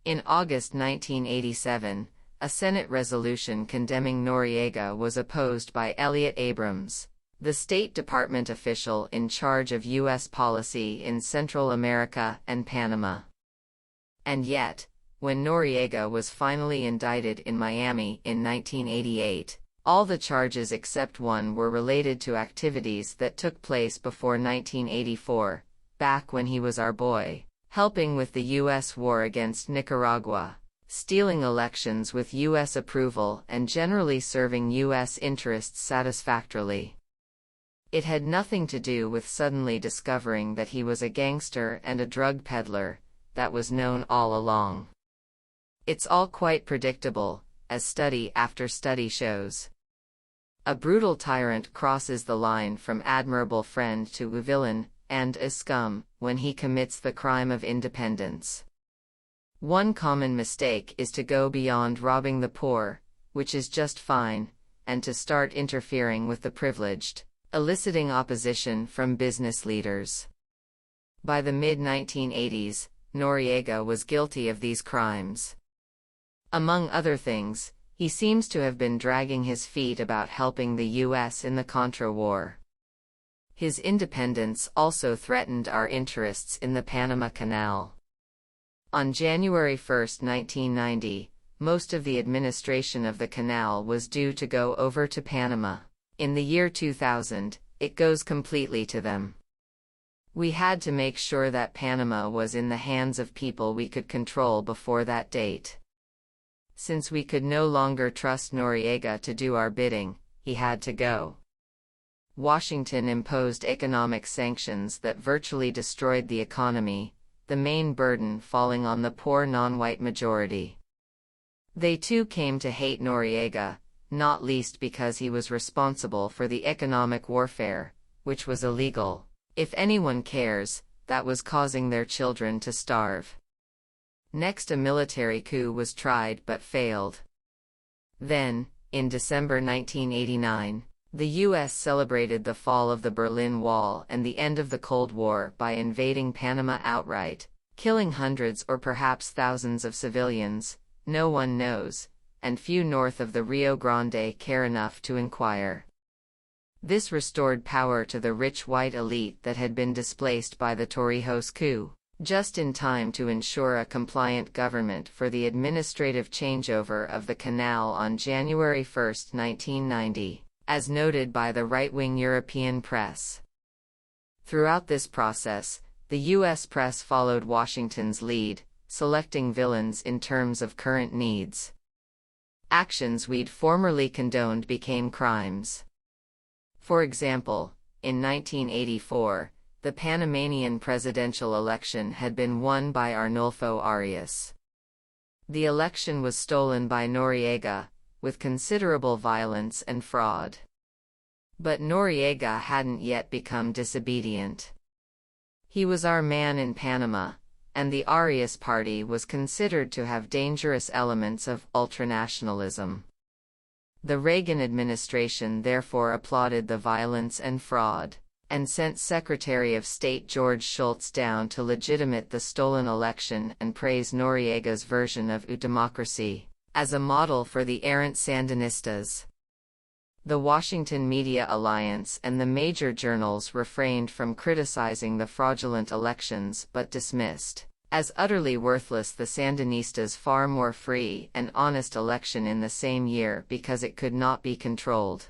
In August 1987, a Senate resolution condemning Noriega was opposed by Elliott Abrams, the State Department official in charge of U.S. policy in Central America and Panama. And yet, when Noriega was finally indicted in Miami in 1988, all the charges except one were related to activities that took place before 1984, back when he was our boy, helping with the U.S. war against Nicaragua, stealing elections with U.S. approval and generally serving U.S. interests satisfactorily. It had nothing to do with suddenly discovering that he was a gangster and a drug peddler. That was known all along. It's all quite predictable, as study after study shows. A brutal tyrant crosses the line from admirable friend to a villain and a scum when he commits the crime of independence. One common mistake is to go beyond robbing the poor, which is just fine, and to start interfering with the privileged, eliciting opposition from business leaders. By the mid-1980s, Noriega was guilty of these crimes. Among other things, he seems to have been dragging his feet about helping the U.S. in the Contra war. His independence also threatened our interests in the Panama Canal. On January 1, 1990, most of the administration of the canal was due to go over to Panama. In the year 2000, it goes completely to them. We had to make sure that Panama was in the hands of people we could control before that date. Since we could no longer trust Noriega to do our bidding, he had to go. Washington imposed economic sanctions that virtually destroyed the economy, the main burden falling on the poor non-white majority. They too came to hate Noriega, not least because he was responsible for the economic warfare, which was illegal. If anyone cares, that was causing their children to starve. Next, a military coup was tried but failed. Then, in December 1989, the U.S. celebrated the fall of the Berlin Wall and the end of the Cold War by invading Panama outright, killing hundreds or perhaps thousands of civilians, no one knows, and few north of the Rio Grande care enough to inquire. This restored power to the rich white elite that had been displaced by the Torrijos coup, just in time to ensure a compliant government for the administrative changeover of the canal on January 1, 1990, as noted by the right-wing European press. Throughout this process, the U.S. press followed Washington's lead, selecting villains in terms of current needs. Actions we'd formerly condoned became crimes. For example, in 1984, the Panamanian presidential election had been won by Arnulfo Arias. The election was stolen by Noriega, with considerable violence and fraud. But Noriega hadn't yet become disobedient. He was our man in Panama, and the Arias party was considered to have dangerous elements of ultranationalism. The Reagan administration therefore applauded the violence and fraud, and sent Secretary of State George Shultz down to legitimate the stolen election and praise Noriega's version of democracy as a model for the errant Sandinistas. The Washington Media Alliance and the major journals refrained from criticizing the fraudulent elections but dismissed as utterly worthless the Sandinistas' far more free and honest election in the same year because it could not be controlled.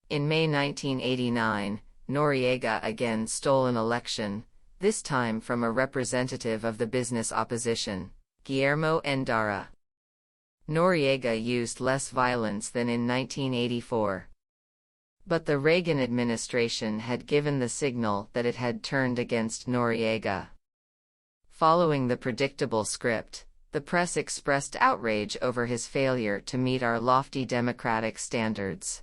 In May 1989, Noriega again stole an election, this time from a representative of the business opposition, Guillermo Endara. Noriega used less violence than in 1984. But the Reagan administration had given the signal that it had turned against Noriega. Following the predictable script, the press expressed outrage over his failure to meet our lofty democratic standards.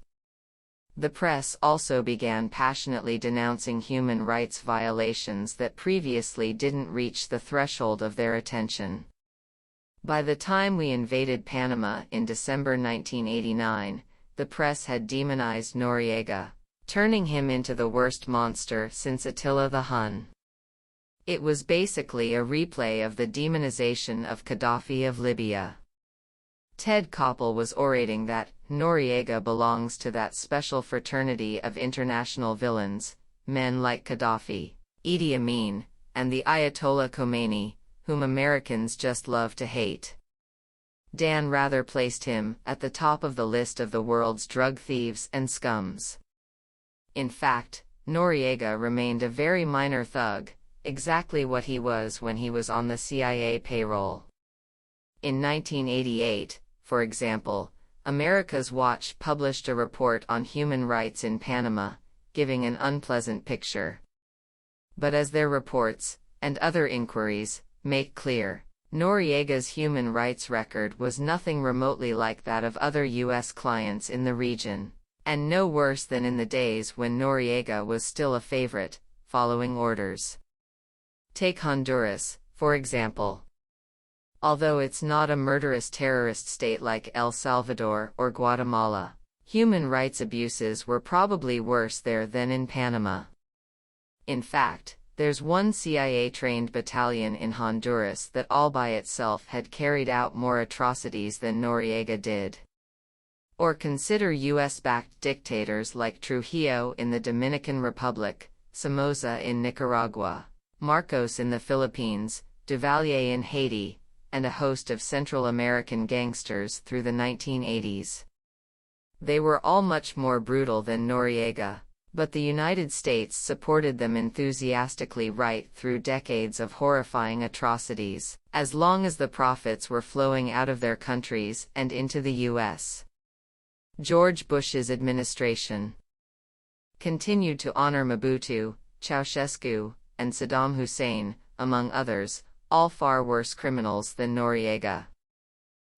The press also began passionately denouncing human rights violations that previously didn't reach the threshold of their attention. By the time we invaded Panama in December 1989, the press had demonized Noriega, turning him into the worst monster since Attila the Hun. It was basically a replay of the demonization of Gaddafi of Libya. Ted Koppel was orating that Noriega belongs to that special fraternity of international villains, men like Gaddafi, Idi Amin, and the Ayatollah Khomeini, whom Americans just love to hate. Dan Rather placed him at the top of the list of the world's drug thieves and scums. In fact, Noriega remained a very minor thug, exactly what he was when he was on the CIA payroll. In 1988, for example, America's Watch published a report on human rights in Panama, giving an unpleasant picture. But as their reports, and other inquiries, make clear, Noriega's human rights record was nothing remotely like that of other U.S. clients in the region, and no worse than in the days when Noriega was still a favorite, following orders. Take Honduras, for example. Although it's not a murderous terrorist state like El Salvador or Guatemala, human rights abuses were probably worse there than in Panama. In fact, there's one CIA-trained battalion in Honduras that all by itself had carried out more atrocities than Noriega did. Or consider US-backed dictators like Trujillo in the Dominican Republic, Somoza in Nicaragua, Marcos in the Philippines, Duvalier in Haiti, and a host of Central American gangsters through the 1980s. They were all much more brutal than Noriega, but the United States supported them enthusiastically right through decades of horrifying atrocities, as long as the profits were flowing out of their countries and into the U.S. George Bush's administration. continued to honor Mobutu, Ceausescu, and Saddam Hussein, among others, all far worse criminals than Noriega.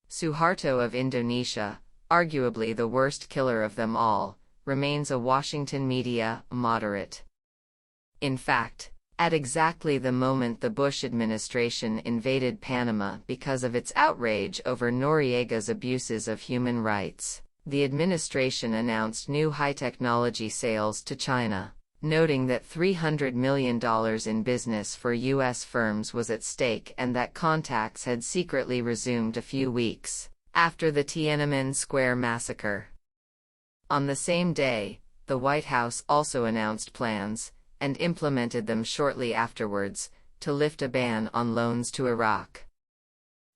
Suharto of Indonesia, arguably the worst killer of them all, remains a Washington media moderate. In fact, at exactly the moment the Bush administration invaded Panama because of its outrage over Noriega's abuses of human rights, the administration announced new high-technology sales to China, noting that $300 million in business for U.S. firms was at stake and that contacts had secretly resumed a few weeks after the Tiananmen Square massacre. On the same day, the White House also announced plans, and implemented them shortly afterwards, to lift a ban on loans to Iraq.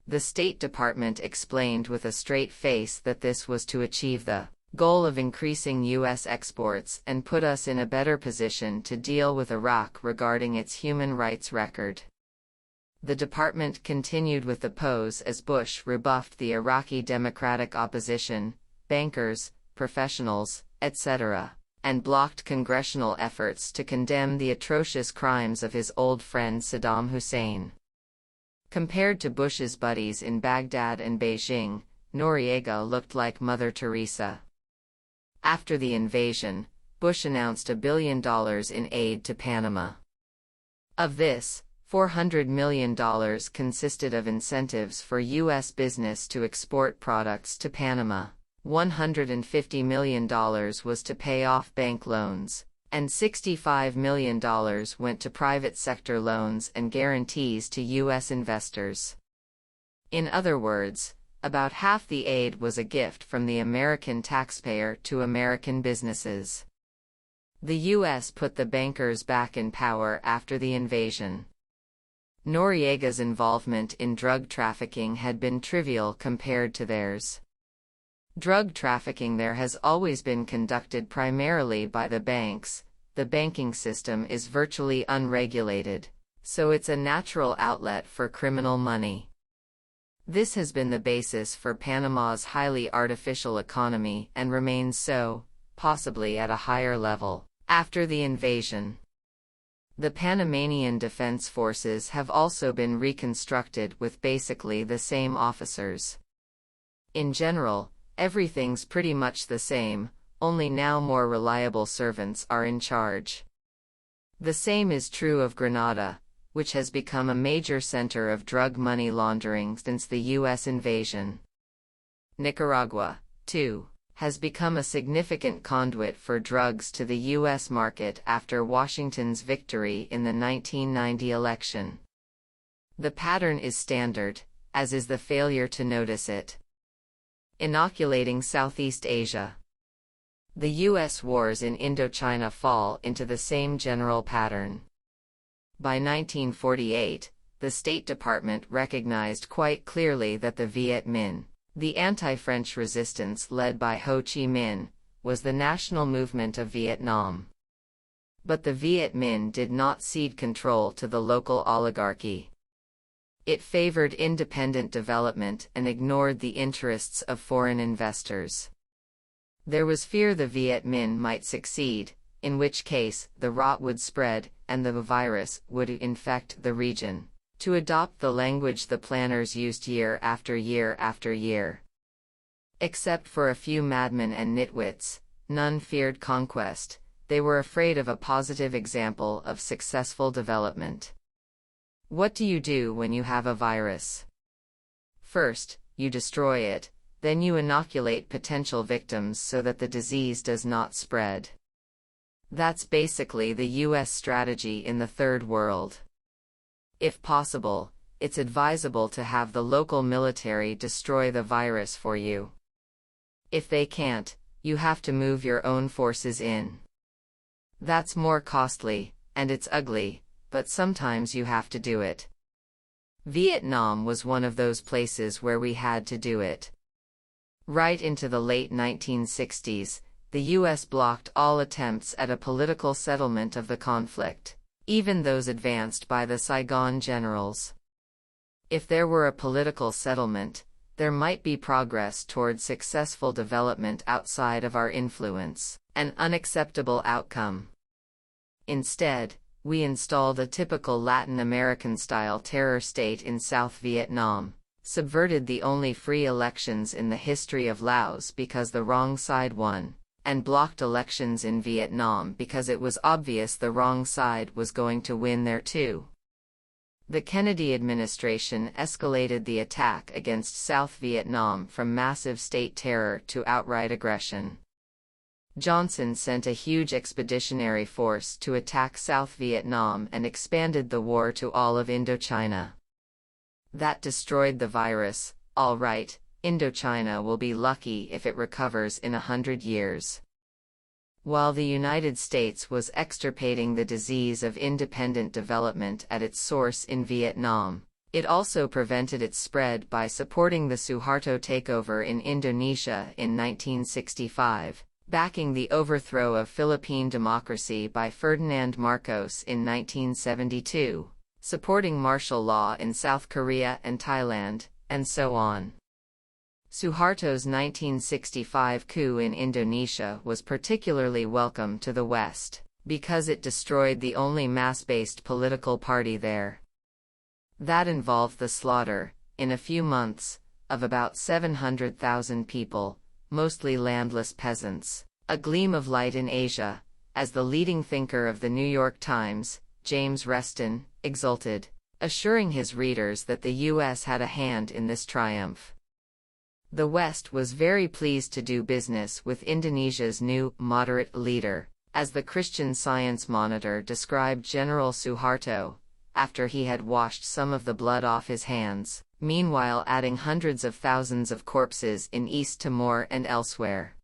The State Department explained with a straight face that this was to achieve the goal of increasing U.S. exports and put us in a better position to deal with Iraq regarding its human rights record. The department continued with the pose as Bush rebuffed the Iraqi Democratic opposition, bankers, professionals, etc., and blocked congressional efforts to condemn the atrocious crimes of his old friend Saddam Hussein. Compared to Bush's buddies in Baghdad and Beijing, Noriega looked like Mother Teresa. After the invasion, Bush announced $1 billion in aid to Panama. Of this, $400 million consisted of incentives for U.S. business to export products to Panama, $150 million was to pay off bank loans, and $65 million went to private sector loans and guarantees to U.S. investors. In other words, about half the aid was a gift from the American taxpayer to American businesses. The U.S. put the bankers back in power after the invasion. Noriega's involvement in drug trafficking had been trivial compared to theirs. Drug trafficking there has always been conducted primarily by the banks. The banking system is virtually unregulated, so it's a natural outlet for criminal money. This has been the basis for Panama's highly artificial economy and remains so, possibly at a higher level, after the invasion. The Panamanian defense forces have also been reconstructed with basically the same officers. In general, everything's pretty much the same, only now more reliable servants are in charge. The same is true of Grenada, which has become a major center of drug money laundering since the U.S. invasion. Nicaragua, too, has become a significant conduit for drugs to the U.S. market after Washington's victory in the 1990 election. The pattern is standard, as is the failure to notice it. Inoculating Southeast Asia. The U.S. wars in Indochina fall into the same general pattern. By 1948, the State Department recognized quite clearly that the Viet Minh, the anti-French resistance led by Ho Chi Minh, was the national movement of Vietnam. But the Viet Minh did not cede control to the local oligarchy. It favored independent development and ignored the interests of foreign investors. There was fear the Viet Minh might succeed, in which case the rot would spread and the virus would infect the region. To adopt the language the planners used year after year after year. Except for a few madmen and nitwits, none feared conquest. They were afraid of a positive example of successful development. What do you do when you have a virus? First, you destroy it, then you inoculate potential victims so that the disease does not spread. That's basically the U.S. strategy in the Third World. If possible, it's advisable to have the local military destroy the virus for you. If they can't, you have to move your own forces in. That's more costly, and it's ugly, but sometimes you have to do it. Vietnam was one of those places where we had to do it. Right into the late 1960s, the U.S. blocked all attempts at a political settlement of the conflict, even those advanced by the Saigon generals. If there were a political settlement, there might be progress toward successful development outside of our influence, an unacceptable outcome. Instead, we installed a typical Latin American-style terror state in South Vietnam, subverted the only free elections in the history of Laos because the wrong side won, and blocked elections in Vietnam because it was obvious the wrong side was going to win there too. The Kennedy administration escalated the attack against South Vietnam from massive state terror to outright aggression. Johnson sent a huge expeditionary force to attack South Vietnam and expanded the war to all of Indochina. That destroyed the virus. All right, Indochina will be lucky if it recovers in 100 years. While the United States was extirpating the disease of independent development at its source in Vietnam, it also prevented its spread by supporting the Suharto takeover in Indonesia in 1965, backing the overthrow of Philippine democracy by Ferdinand Marcos in 1972, supporting martial law in South Korea and Thailand, and so on. Suharto's 1965 coup in Indonesia was particularly welcome to the West, because it destroyed the only mass-based political party there. That involved the slaughter, in a few months, of about 700,000 people, mostly landless peasants. A gleam of light in Asia, as the leading thinker of the New York Times, James Reston, exulted, assuring his readers that the U.S. had a hand in this triumph. The West was very pleased to do business with Indonesia's new, moderate leader, as the Christian Science Monitor described General Suharto, after he had washed some of the blood off his hands, meanwhile adding hundreds of thousands of corpses in East Timor and elsewhere.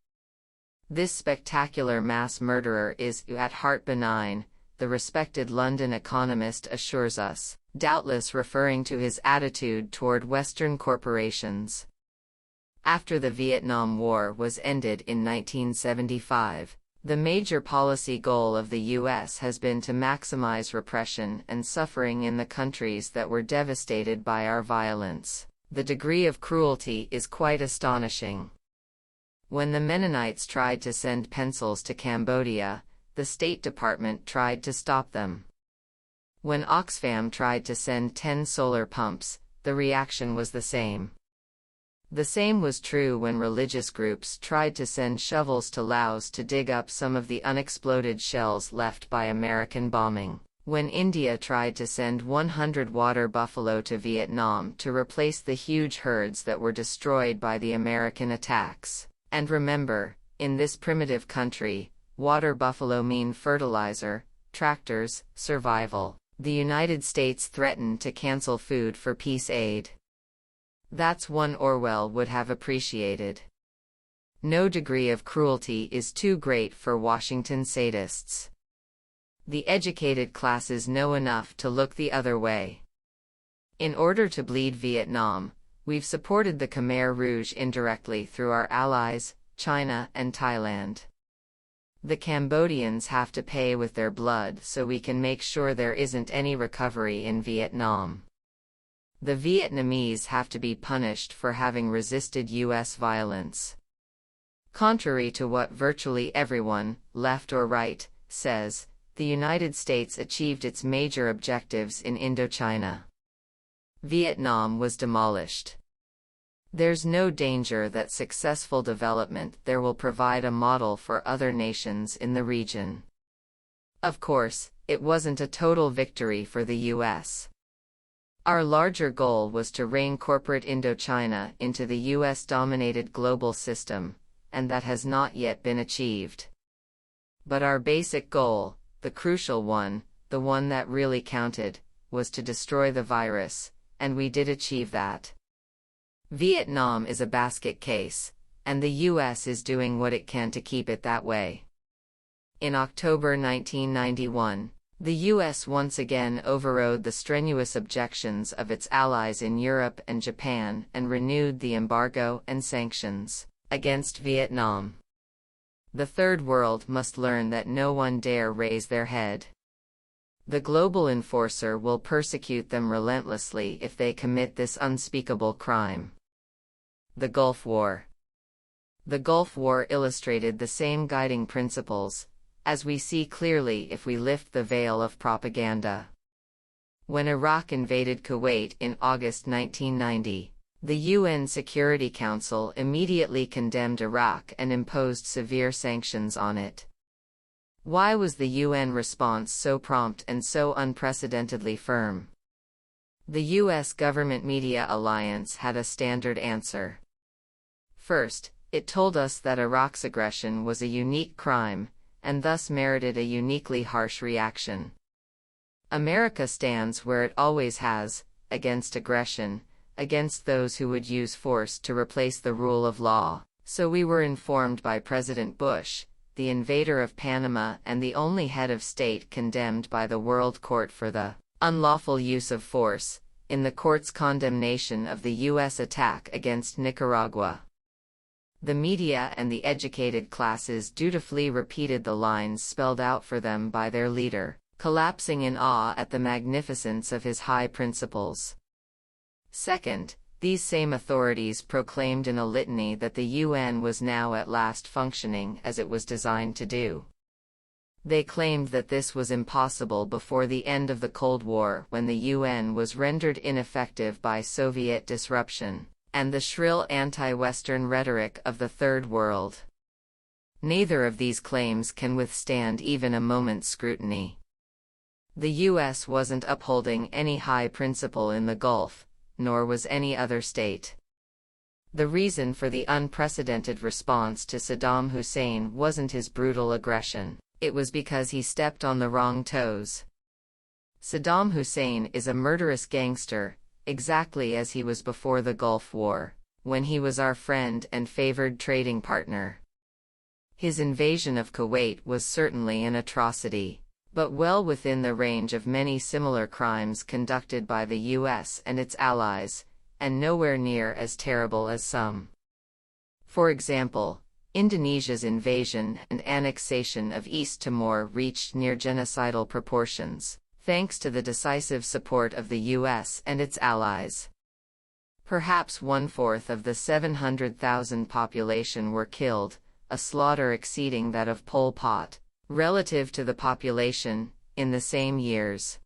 This spectacular mass murderer is, at heart, benign, the respected London economist assures us, doubtless referring to his attitude toward Western corporations. After the Vietnam War was ended in 1975, the major policy goal of the U.S. has been to maximize repression and suffering in the countries that were devastated by our violence. The degree of cruelty is quite astonishing. When the Mennonites tried to send pencils to Cambodia, the State Department tried to stop them. When Oxfam tried to send 10 solar pumps, the reaction was the same. The same was true when religious groups tried to send shovels to Laos to dig up some of the unexploded shells left by American bombing. When India tried to send 100 water buffalo to Vietnam to replace the huge herds that were destroyed by the American attacks. And remember, in this primitive country, water buffalo mean fertilizer, tractors, survival. The United States threatened to cancel food for peace aid. That's one Orwell would have appreciated. No degree of cruelty is too great for Washington sadists. The educated classes know enough to look the other way. In order to bleed Vietnam, we've supported the Khmer Rouge indirectly through our allies, China and Thailand. The Cambodians have to pay with their blood so we can make sure there isn't any recovery in Vietnam. The Vietnamese have to be punished for having resisted U.S. violence. Contrary to what virtually everyone, left or right, says, the United States achieved its major objectives in Indochina. Vietnam was demolished. There's no danger that successful development there will provide a model for other nations in the region. Of course, it wasn't a total victory for the U.S. Our larger goal was to rein corporate Indochina into the U.S.-dominated global system, and that has not yet been achieved. But our basic goal, the crucial one, the one that really counted, was to destroy the virus, and we did achieve that. Vietnam is a basket case, and the U.S. is doing what it can to keep it that way. In October 1991, the U.S. once again overrode the strenuous objections of its allies in Europe and Japan and renewed the embargo and sanctions against Vietnam. The Third World must learn that no one dare raise their head. The global enforcer will persecute them relentlessly if they commit this unspeakable crime. The Gulf War. The Gulf War illustrated the same guiding principles, as we see clearly if we lift the veil of propaganda. When Iraq invaded Kuwait in August 1990, the UN Security Council immediately condemned Iraq and imposed severe sanctions on it. Why was the UN response so prompt and so unprecedentedly firm? The US government media alliance had a standard answer. First, it told us that Iraq's aggression was a unique crime, and thus merited a uniquely harsh reaction. America stands where it always has, against aggression, against those who would use force to replace the rule of law. So we were informed by President Bush, the invader of Panama and the only head of state condemned by the World Court for the unlawful use of force, in the court's condemnation of the U.S. attack against Nicaragua. The media and the educated classes dutifully repeated the lines spelled out for them by their leader, collapsing in awe at the magnificence of his high principles. Second, these same authorities proclaimed in a litany that the UN was now at last functioning as it was designed to do. They claimed that this was impossible before the end of the Cold War, when the UN was rendered ineffective by Soviet disruption and the shrill anti-Western rhetoric of the Third World. Neither of these claims can withstand even a moment's scrutiny. The US wasn't upholding any high principle in the Gulf, nor was any other state. The reason for the unprecedented response to Saddam Hussein wasn't his brutal aggression, it was because he stepped on the wrong toes. Saddam Hussein is a murderous gangster, exactly as he was before the Gulf War, when he was our friend and favored trading partner. His invasion of Kuwait was certainly an atrocity, but well within the range of many similar crimes conducted by the US and its allies, and nowhere near as terrible as some. For example, Indonesia's invasion and annexation of East Timor reached near genocidal proportions, thanks to the decisive support of the US and its allies. Perhaps 1/4 of the 700,000 population were killed, a slaughter exceeding that of Pol Pot, relative to the population, in the same years.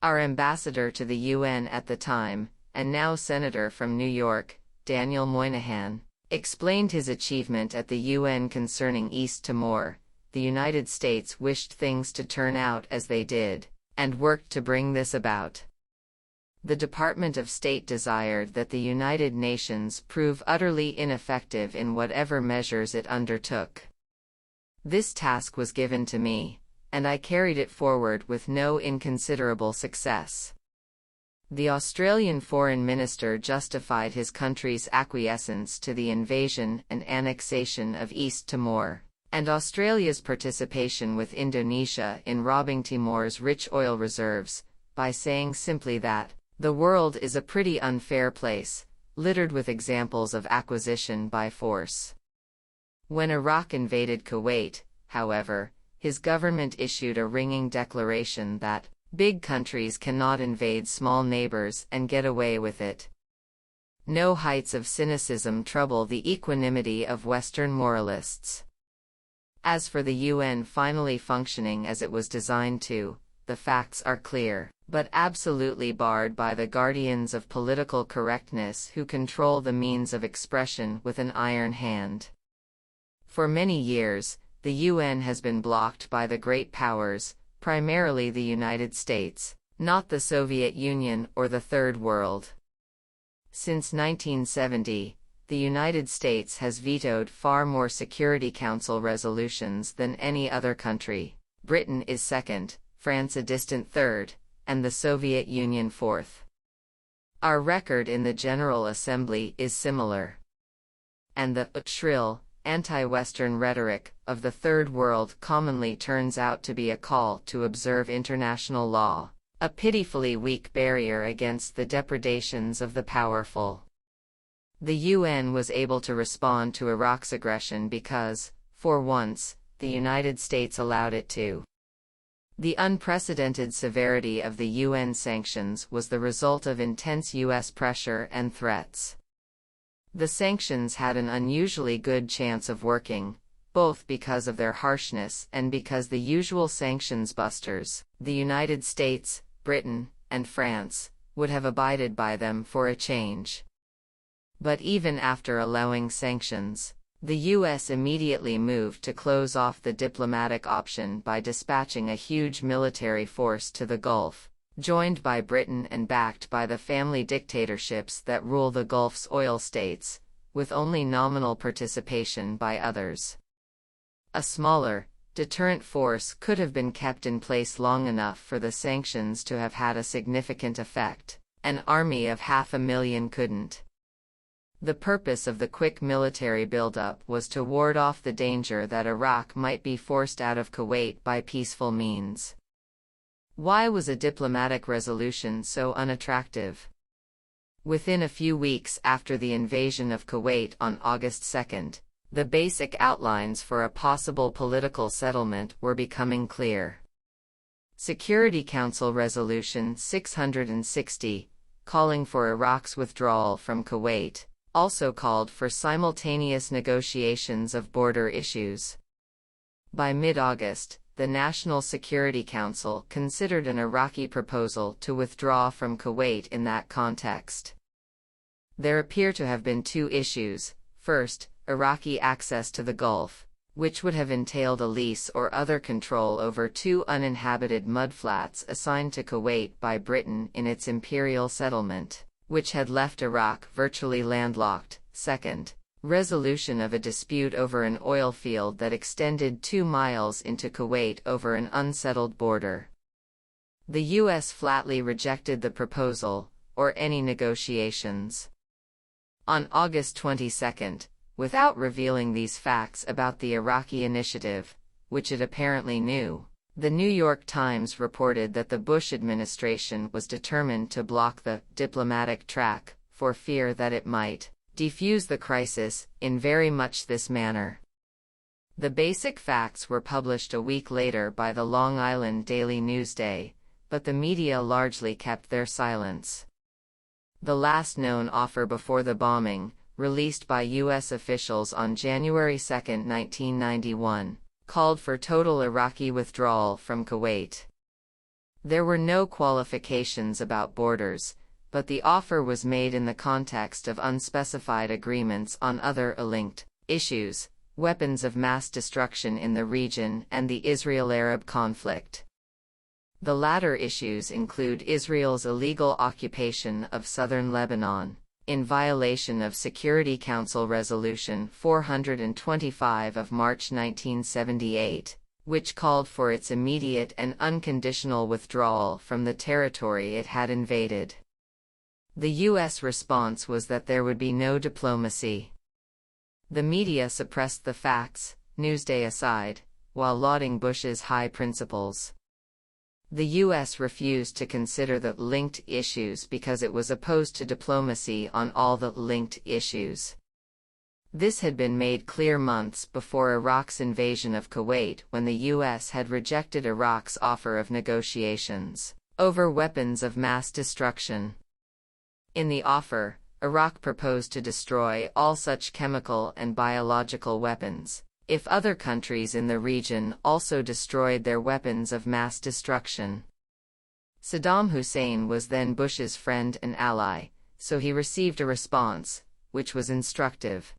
Our ambassador to the UN at the time, and now Senator from New York, Daniel Moynihan, explained his achievement at the UN concerning East Timor. The United States wished things to turn out as they did, and worked to bring this about. The Department of State desired that the United Nations prove utterly ineffective in whatever measures it undertook. This task was given to me, and I carried it forward with no inconsiderable success. The Australian Foreign Minister justified his country's acquiescence to the invasion and annexation of East Timor, and Australia's participation with Indonesia in robbing Timor's rich oil reserves, by saying simply that, "The world is a pretty unfair place, littered with examples of acquisition by force." When Iraq invaded Kuwait, however, his government issued a ringing declaration that, "Big countries cannot invade small neighbors and get away with it." No heights of cynicism trouble the equanimity of Western moralists. As for the UN finally functioning as it was designed to, the facts are clear, but absolutely barred by the guardians of political correctness who control the means of expression with an iron hand. For many years, the UN has been blocked by the great powers, primarily the United States, not the Soviet Union or the Third World. Since 1970, the United States has vetoed far more Security Council resolutions than any other country. Britain is second, France a distant third, and the Soviet Union fourth. Our record in the General Assembly is similar. And the shrill, anti-Western rhetoric of the Third World commonly turns out to be a call to observe international law, a pitifully weak barrier against the depredations of the powerful. The UN was able to respond to Iraq's aggression because, for once, the United States allowed it to. The unprecedented severity of the UN sanctions was the result of intense US pressure and threats. The sanctions had an unusually good chance of working, both because of their harshness and because the usual sanctions busters, the United States, Britain, and France, would have abided by them for a change. But even after allowing sanctions, the U.S. immediately moved to close off the diplomatic option by dispatching a huge military force to the Gulf, joined by Britain and backed by the family dictatorships that rule the Gulf's oil states, with only nominal participation by others. A smaller, deterrent force could have been kept in place long enough for the sanctions to have had a significant effect. An army of 500,000 couldn't. The purpose of the quick military buildup was to ward off the danger that Iraq might be forced out of Kuwait by peaceful means. Why was a diplomatic resolution so unattractive? Within a few weeks after the invasion of Kuwait on August 2, the basic outlines for a possible political settlement were becoming clear. Security Council Resolution 660, calling for Iraq's withdrawal from Kuwait, also called for simultaneous negotiations of border issues. By mid-August, the National Security Council considered an Iraqi proposal to withdraw from Kuwait in that context. There appear to have been two issues. First, Iraqi access to the Gulf, which would have entailed a lease or other control over two uninhabited mudflats assigned to Kuwait by Britain in its imperial settlement, which had left Iraq virtually landlocked. Second, resolution of a dispute over an oil field that extended 2 miles into Kuwait over an unsettled border. The U.S. flatly rejected the proposal, or any negotiations. On August 22, without revealing these facts about the Iraqi initiative, which it apparently knew, the New York Times reported that the Bush administration was determined to block the diplomatic track, for fear that it might defuse the crisis in very much this manner. The basic facts were published a week later by the Long Island Daily Newsday, but the media largely kept their silence. The last known offer before the bombing, released by U.S. officials on January 2, 1991, called for total Iraqi withdrawal from Kuwait. There were no qualifications about borders, but the offer was made in the context of unspecified agreements on other linked issues, weapons of mass destruction in the region and the Israel-Arab conflict. The latter issues include Israel's illegal occupation of southern Lebanon, in violation of Security Council Resolution 425 of March 1978, which called for its immediate and unconditional withdrawal from the territory it had invaded. The U.S. response was that there would be no diplomacy. The media suppressed the facts, Newsday aside, while lauding Bush's high principles. The U.S. refused to consider the linked issues because it was opposed to diplomacy on all the linked issues. This had been made clear months before Iraq's invasion of Kuwait, when the U.S. had rejected Iraq's offer of negotiations over weapons of mass destruction. In the offer, Iraq proposed to destroy all such chemical and biological weapons, if other countries in the region also destroyed their weapons of mass destruction. Saddam Hussein was then Bush's friend and ally, so he received a response, which was instructive.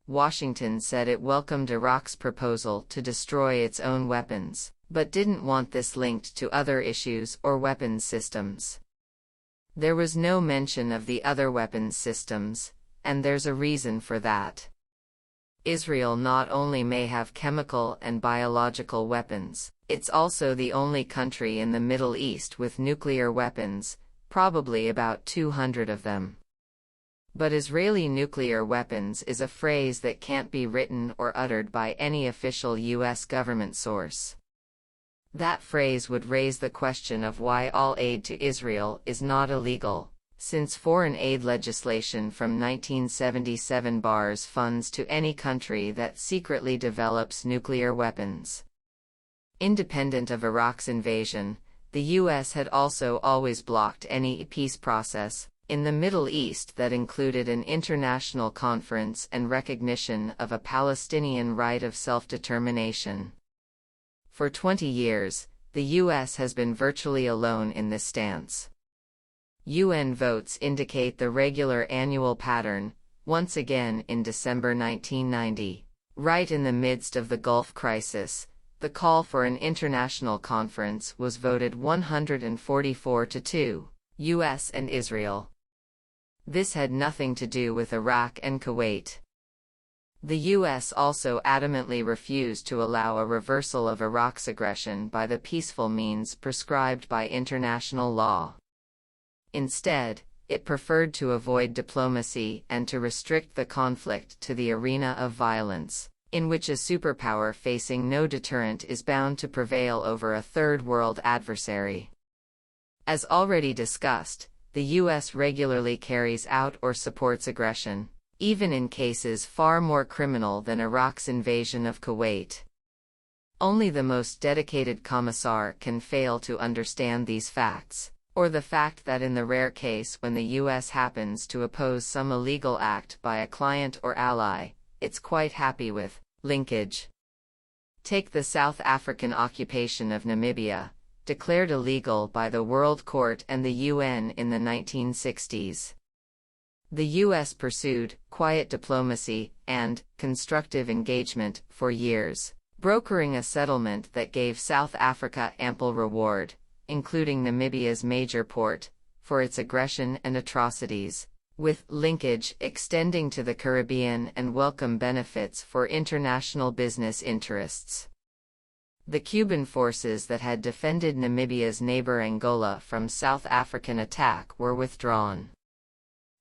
Washington said it welcomed Iraq's proposal to destroy its own weapons, but didn't want this linked to other issues or weapons systems. There was no mention of the other weapons systems, and there's a reason for that. Israel not only may have chemical and biological weapons, it's also the only country in the Middle East with nuclear weapons, probably about 200 of them. But Israeli nuclear weapons is a phrase that can't be written or uttered by any official U.S. government source. That phrase would raise the question of why all aid to Israel is not illegal, since foreign aid legislation from 1977 bars funds to any country that secretly develops nuclear weapons. Independent of Iraq's invasion, the U.S. had also always blocked any peace process, in the Middle East that included an international conference and recognition of a Palestinian right of self-determination. For 20 years, the U.S. has been virtually alone in this stance. UN votes indicate the regular annual pattern, once again in December 1990. Right in the midst of the Gulf crisis, the call for an international conference was voted 144-2, U.S. and Israel. This had nothing to do with Iraq and Kuwait. The U.S. also adamantly refused to allow a reversal of Iraq's aggression by the peaceful means prescribed by international law. Instead, it preferred to avoid diplomacy and to restrict the conflict to the arena of violence, in which a superpower facing no deterrent is bound to prevail over a third-world adversary. As already discussed, the U.S. regularly carries out or supports aggression, even in cases far more criminal than Iraq's invasion of Kuwait. Only the most dedicated commissar can fail to understand these facts, or the fact that in the rare case when the U.S. happens to oppose some illegal act by a client or ally, it's quite happy with linkage. Take the South African occupation of Namibia, declared illegal by the World Court and the UN in the 1960s. The U.S. pursued quiet diplomacy and constructive engagement for years, brokering a settlement that gave South Africa ample reward, including Namibia's major port, for its aggression and atrocities, with linkage extending to the Caribbean and welcome benefits for international business interests. The Cuban forces that had defended Namibia's neighbor Angola from South African attack were withdrawn.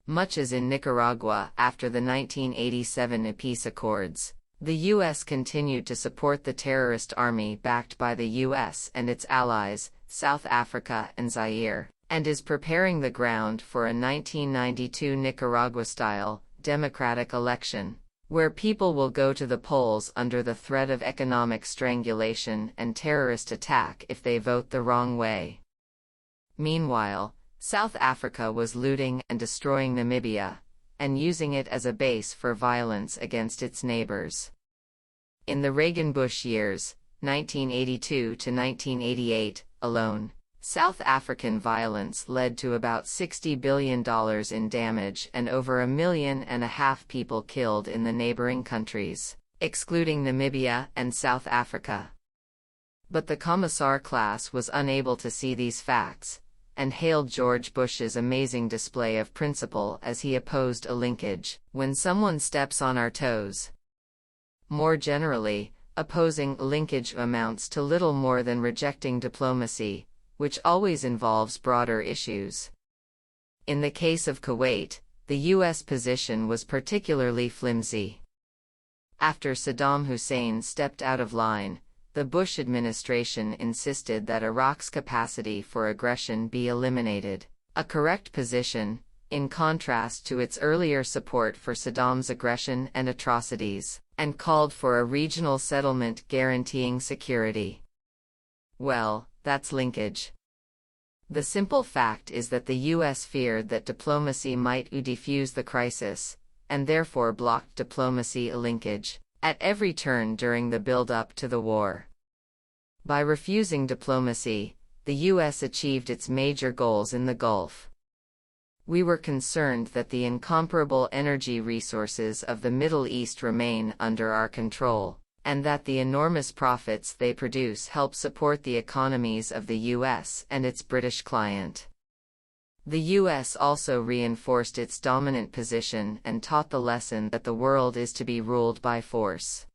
Much as in Nicaragua after the 1987 peace accords, the U.S. continued to support the terrorist army backed by the U.S. and its allies, South Africa and Zaire, and is preparing the ground for a 1992 Nicaragua-style, democratic election, where people will go to the polls under the threat of economic strangulation and terrorist attack if they vote the wrong way. Meanwhile, South Africa was looting and destroying Namibia, and using it as a base for violence against its neighbors. In the Reagan-Bush years, 1982 to 1988, alone, South African violence led to about $60 billion in damage and over 1.5 million people killed in the neighboring countries, excluding Namibia and South Africa. But the Commissar class was unable to see these facts, and hailed George Bush's amazing display of principle as he opposed a linkage when someone steps on our toes. More generally, opposing linkage amounts to little more than rejecting diplomacy, which always involves broader issues. In the case of Kuwait, the U.S. position was particularly flimsy. After Saddam Hussein stepped out of line, the Bush administration insisted that Iraq's capacity for aggression be eliminated, a correct position, in contrast to its earlier support for Saddam's aggression and atrocities, and called for a regional settlement guaranteeing security. Well, that's linkage. The simple fact is that the U.S. feared that diplomacy might defuse the crisis, and therefore blocked diplomacy linkage at every turn during the build-up to the war. By refusing diplomacy, the U.S. achieved its major goals in the Gulf. We were concerned that the incomparable energy resources of the Middle East remain under our control, and that the enormous profits they produce help support the economies of the U.S. and its British client. The U.S. also reinforced its dominant position and taught the lesson that the world is to be ruled by force.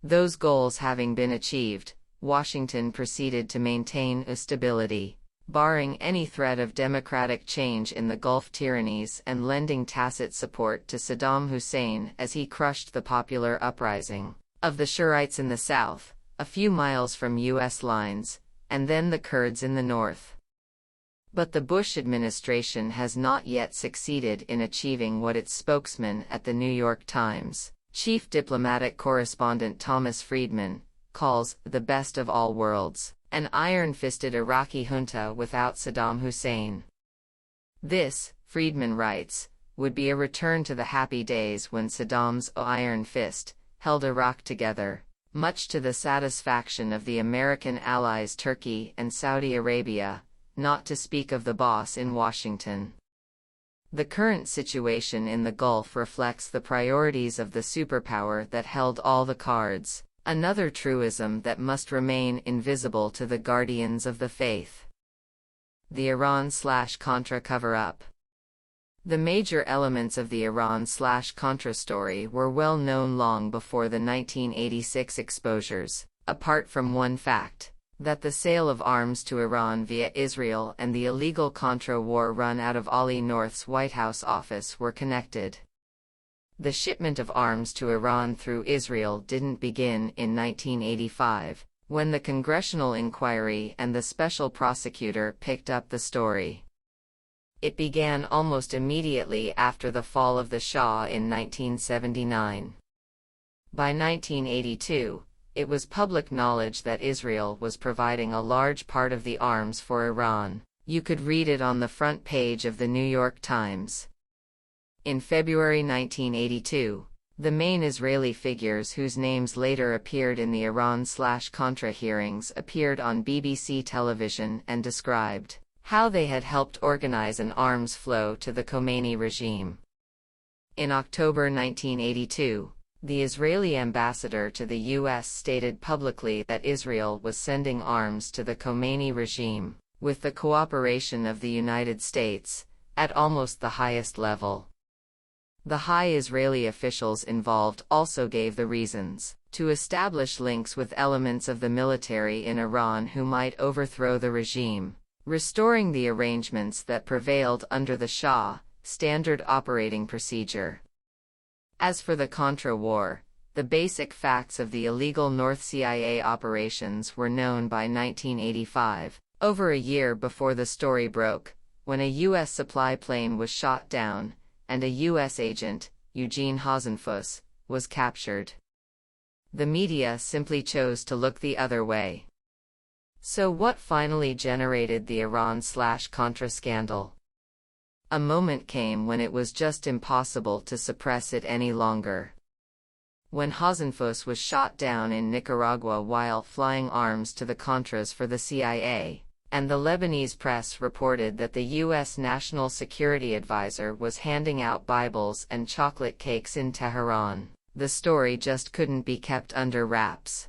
Those goals having been achieved, Washington proceeded to maintain stability, barring any threat of democratic change in the Gulf tyrannies and lending tacit support to Saddam Hussein as he crushed the popular uprising of the Shiites in the south, a few miles from U.S. lines, and then the Kurds in the north. But the Bush administration has not yet succeeded in achieving what its spokesman at the New York Times, chief diplomatic correspondent Thomas Friedman, calls the best of all worlds, an iron-fisted Iraqi junta without Saddam Hussein. This, Friedman writes, would be a return to the happy days when Saddam's iron fist held Iraq together, much to the satisfaction of the American allies Turkey and Saudi Arabia, not to speak of the boss in Washington. The current situation in the Gulf reflects the priorities of the superpower that held all the cards, another truism that must remain invisible to the guardians of the faith. The Iran/Contra cover-up. The major elements of the Iran/Contra story were well known long before the 1986 exposures, apart from one fact, that the sale of arms to Iran via Israel and the illegal Contra war run out of Ali North's White House office were connected. The shipment of arms to Iran through Israel didn't begin in 1985, when the congressional inquiry and the special prosecutor picked up the story. It began almost immediately after the fall of the Shah in 1979. By 1982, it was public knowledge that Israel was providing a large part of the arms for Iran. You could read it on the front page of the New York Times. In February 1982, the main Israeli figures whose names later appeared in the Iran/Contra hearings appeared on BBC television and described how they had helped organize an arms flow to the Khomeini regime. In October 1982, the Israeli ambassador to the U.S. stated publicly that Israel was sending arms to the Khomeini regime, with the cooperation of the United States, at almost the highest level. The high Israeli officials involved also gave the reasons: to establish links with elements of the military in Iran who might overthrow the regime, restoring the arrangements that prevailed under the Shah, standard operating procedure. As for the Contra War, the basic facts of the illegal North CIA operations were known by 1985, over a year before the story broke, when a U.S. supply plane was shot down, and a U.S. agent, Eugene Hasenfuss, was captured. The media simply chose to look the other way. So what finally generated the Iran/Contra scandal? A moment came when it was just impossible to suppress it any longer. When Hasenfuss was shot down in Nicaragua while flying arms to the Contras for the CIA, and the Lebanese press reported that the U.S. National Security Advisor was handing out Bibles and chocolate cakes in Tehran, the story just couldn't be kept under wraps.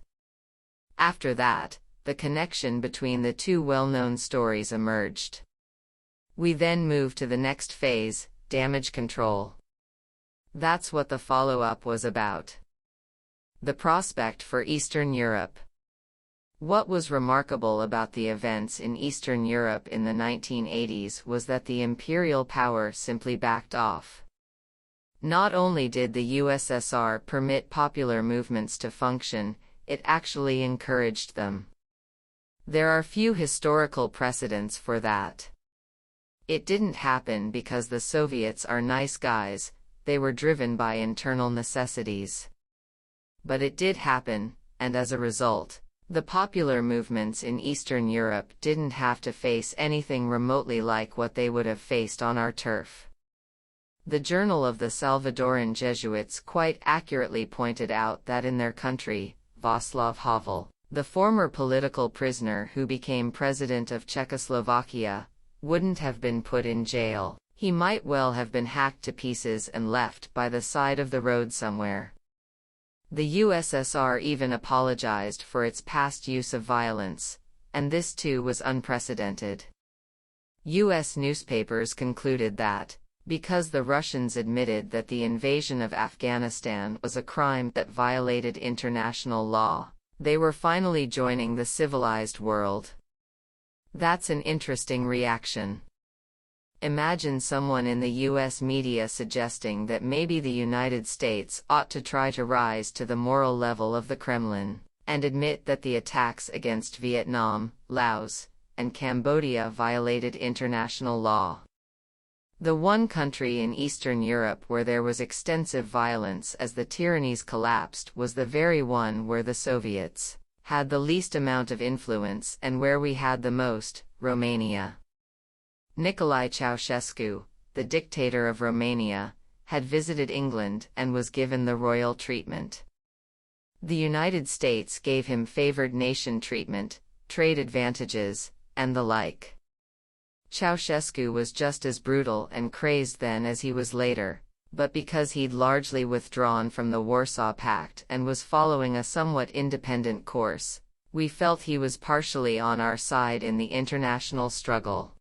After that, the connection between the two well-known stories emerged. We then moved to the next phase, damage control. That's what the follow-up was about. The prospect for Eastern Europe. What was remarkable about the events in Eastern Europe in the 1980s was that the imperial power simply backed off. Not only did the USSR permit popular movements to function, it actually encouraged them. There are few historical precedents for that. It didn't happen because the Soviets are nice guys, they were driven by internal necessities. But it did happen, and as a result, the popular movements in Eastern Europe didn't have to face anything remotely like what they would have faced on our turf. The Journal of the Salvadoran Jesuits quite accurately pointed out that in their country, Václav Havel, the former political prisoner who became president of Czechoslovakia, wouldn't have been put in jail. He might well have been hacked to pieces and left by the side of the road somewhere. The USSR even apologized for its past use of violence, and this too was unprecedented. U.S. newspapers concluded that, because the Russians admitted that the invasion of Afghanistan was a crime that violated international law, they were finally joining the civilized world. That's an interesting reaction. Imagine someone in the U.S. media suggesting that maybe the United States ought to try to rise to the moral level of the Kremlin, and admit that the attacks against Vietnam, Laos, and Cambodia violated international law. The one country in Eastern Europe where there was extensive violence as the tyrannies collapsed was the very one where the Soviets had the least amount of influence and where we had the most, Romania. Nicolae Ceausescu, the dictator of Romania, had visited England and was given the royal treatment. The United States gave him favored nation treatment, trade advantages, and the like. Ceausescu was just as brutal and crazed then as he was later, but because he'd largely withdrawn from the Warsaw Pact and was following a somewhat independent course, we felt he was partially on our side in the international struggle.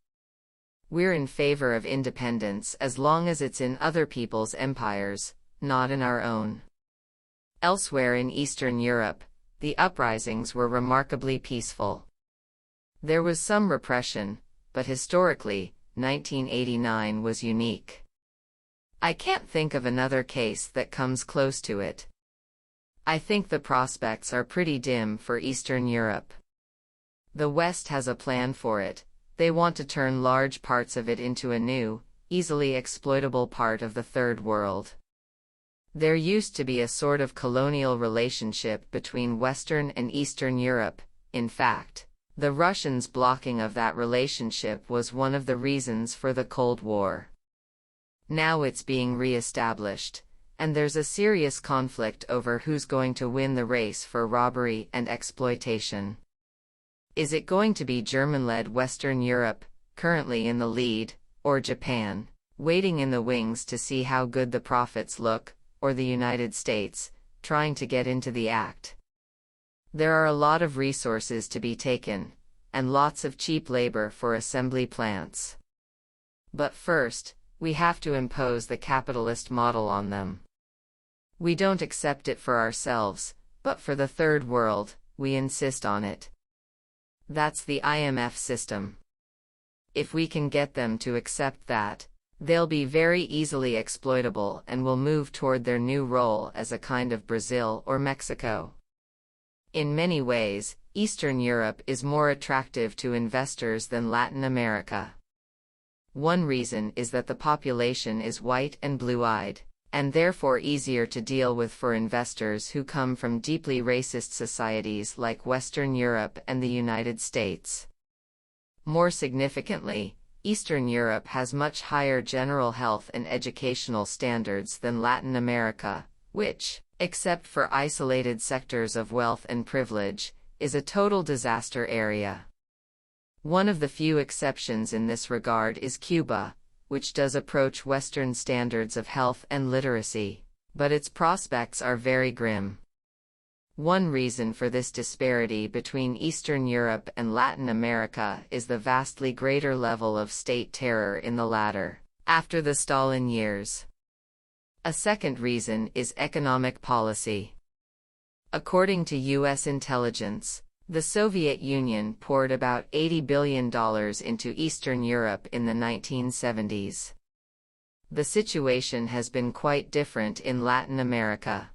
We're in favor of independence as long as it's in other people's empires, not in our own. Elsewhere in Eastern Europe, the uprisings were remarkably peaceful. There was some repression, but historically, 1989 was unique. I can't think of another case that comes close to it. I think the prospects are pretty dim for Eastern Europe. The West has a plan for it. They want to turn large parts of it into a new, easily exploitable part of the Third World. There used to be a sort of colonial relationship between Western and Eastern Europe. In fact, the Russians' blocking of that relationship was one of the reasons for the Cold War. Now it's being re-established, and there's a serious conflict over who's going to win the race for robbery and exploitation. Is it going to be German-led Western Europe, currently in the lead, or Japan, waiting in the wings to see how good the profits look, or the United States, trying to get into the act? There are a lot of resources to be taken, and lots of cheap labor for assembly plants. But first, we have to impose the capitalist model on them. We don't accept it for ourselves, but for the Third World, we insist on it. That's the IMF system. If we can get them to accept that, they'll be very easily exploitable and will move toward their new role as a kind of Brazil or Mexico. In many ways, Eastern Europe is more attractive to investors than Latin America. One reason is that the population is white and blue-eyed, and therefore easier to deal with for investors who come from deeply racist societies like Western Europe and the United States. More significantly, Eastern Europe has much higher general health and educational standards than Latin America, which, except for isolated sectors of wealth and privilege, is a total disaster area. One of the few exceptions in this regard is Cuba, which does approach Western standards of health and literacy, but its prospects are very grim. One reason for this disparity between Eastern Europe and Latin America is the vastly greater level of state terror in the latter, after the Stalin years. A second reason is economic policy. According to U.S. intelligence, the Soviet Union poured about $80 billion into Eastern Europe in the 1970s. The situation has been quite different in Latin America.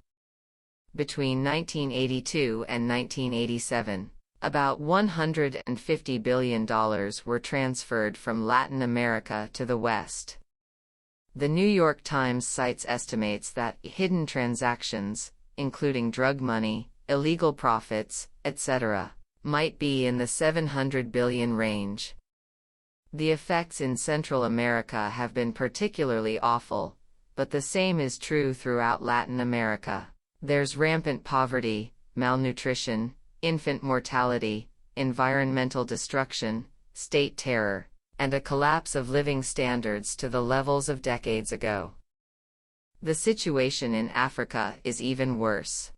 Between 1982 and 1987, about $150 billion were transferred from Latin America to the West. The New York Times cites estimates that hidden transactions, including drug money, illegal profits, etc., might be in the $700 billion range. The effects in Central America have been particularly awful, but the same is true throughout Latin America. There's rampant poverty, malnutrition, infant mortality, environmental destruction, state terror, and a collapse of living standards to the levels of decades ago. The situation in Africa is even worse.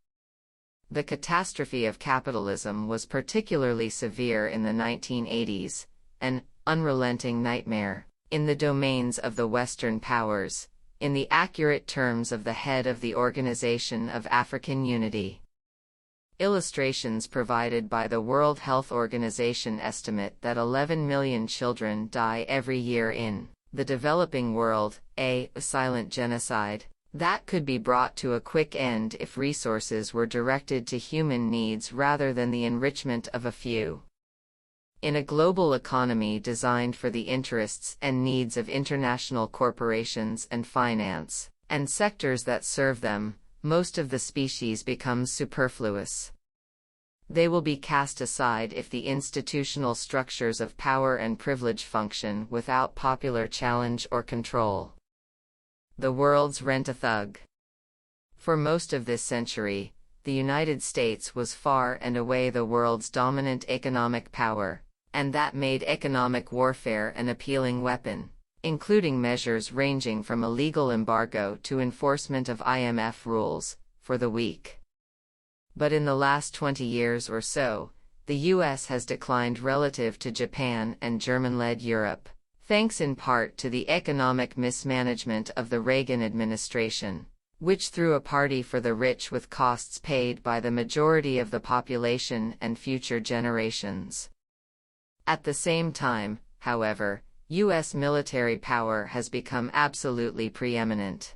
The catastrophe of capitalism was particularly severe in the 1980s, an unrelenting nightmare, in the domains of the Western powers, in the accurate terms of the head of the Organization of African Unity. Illustrations provided by the World Health Organization estimate that 11 million children die every year in the developing world, a silent genocide that could be brought to a quick end if resources were directed to human needs rather than the enrichment of a few. In a global economy designed for the interests and needs of international corporations and finance, and sectors that serve them, most of the species becomes superfluous. They will be cast aside if the institutional structures of power and privilege function without popular challenge or control. The world's rent-a-thug. For most of this century, the United States was far and away the world's dominant economic power, and that made economic warfare an appealing weapon, including measures ranging from a legal embargo to enforcement of IMF rules, for the weak. But in the last 20 years or so, the US has declined relative to Japan and German-led Europe, thanks in part to the economic mismanagement of the Reagan administration, which threw a party for the rich with costs paid by the majority of the population and future generations. At the same time, however, US military power has become absolutely preeminent.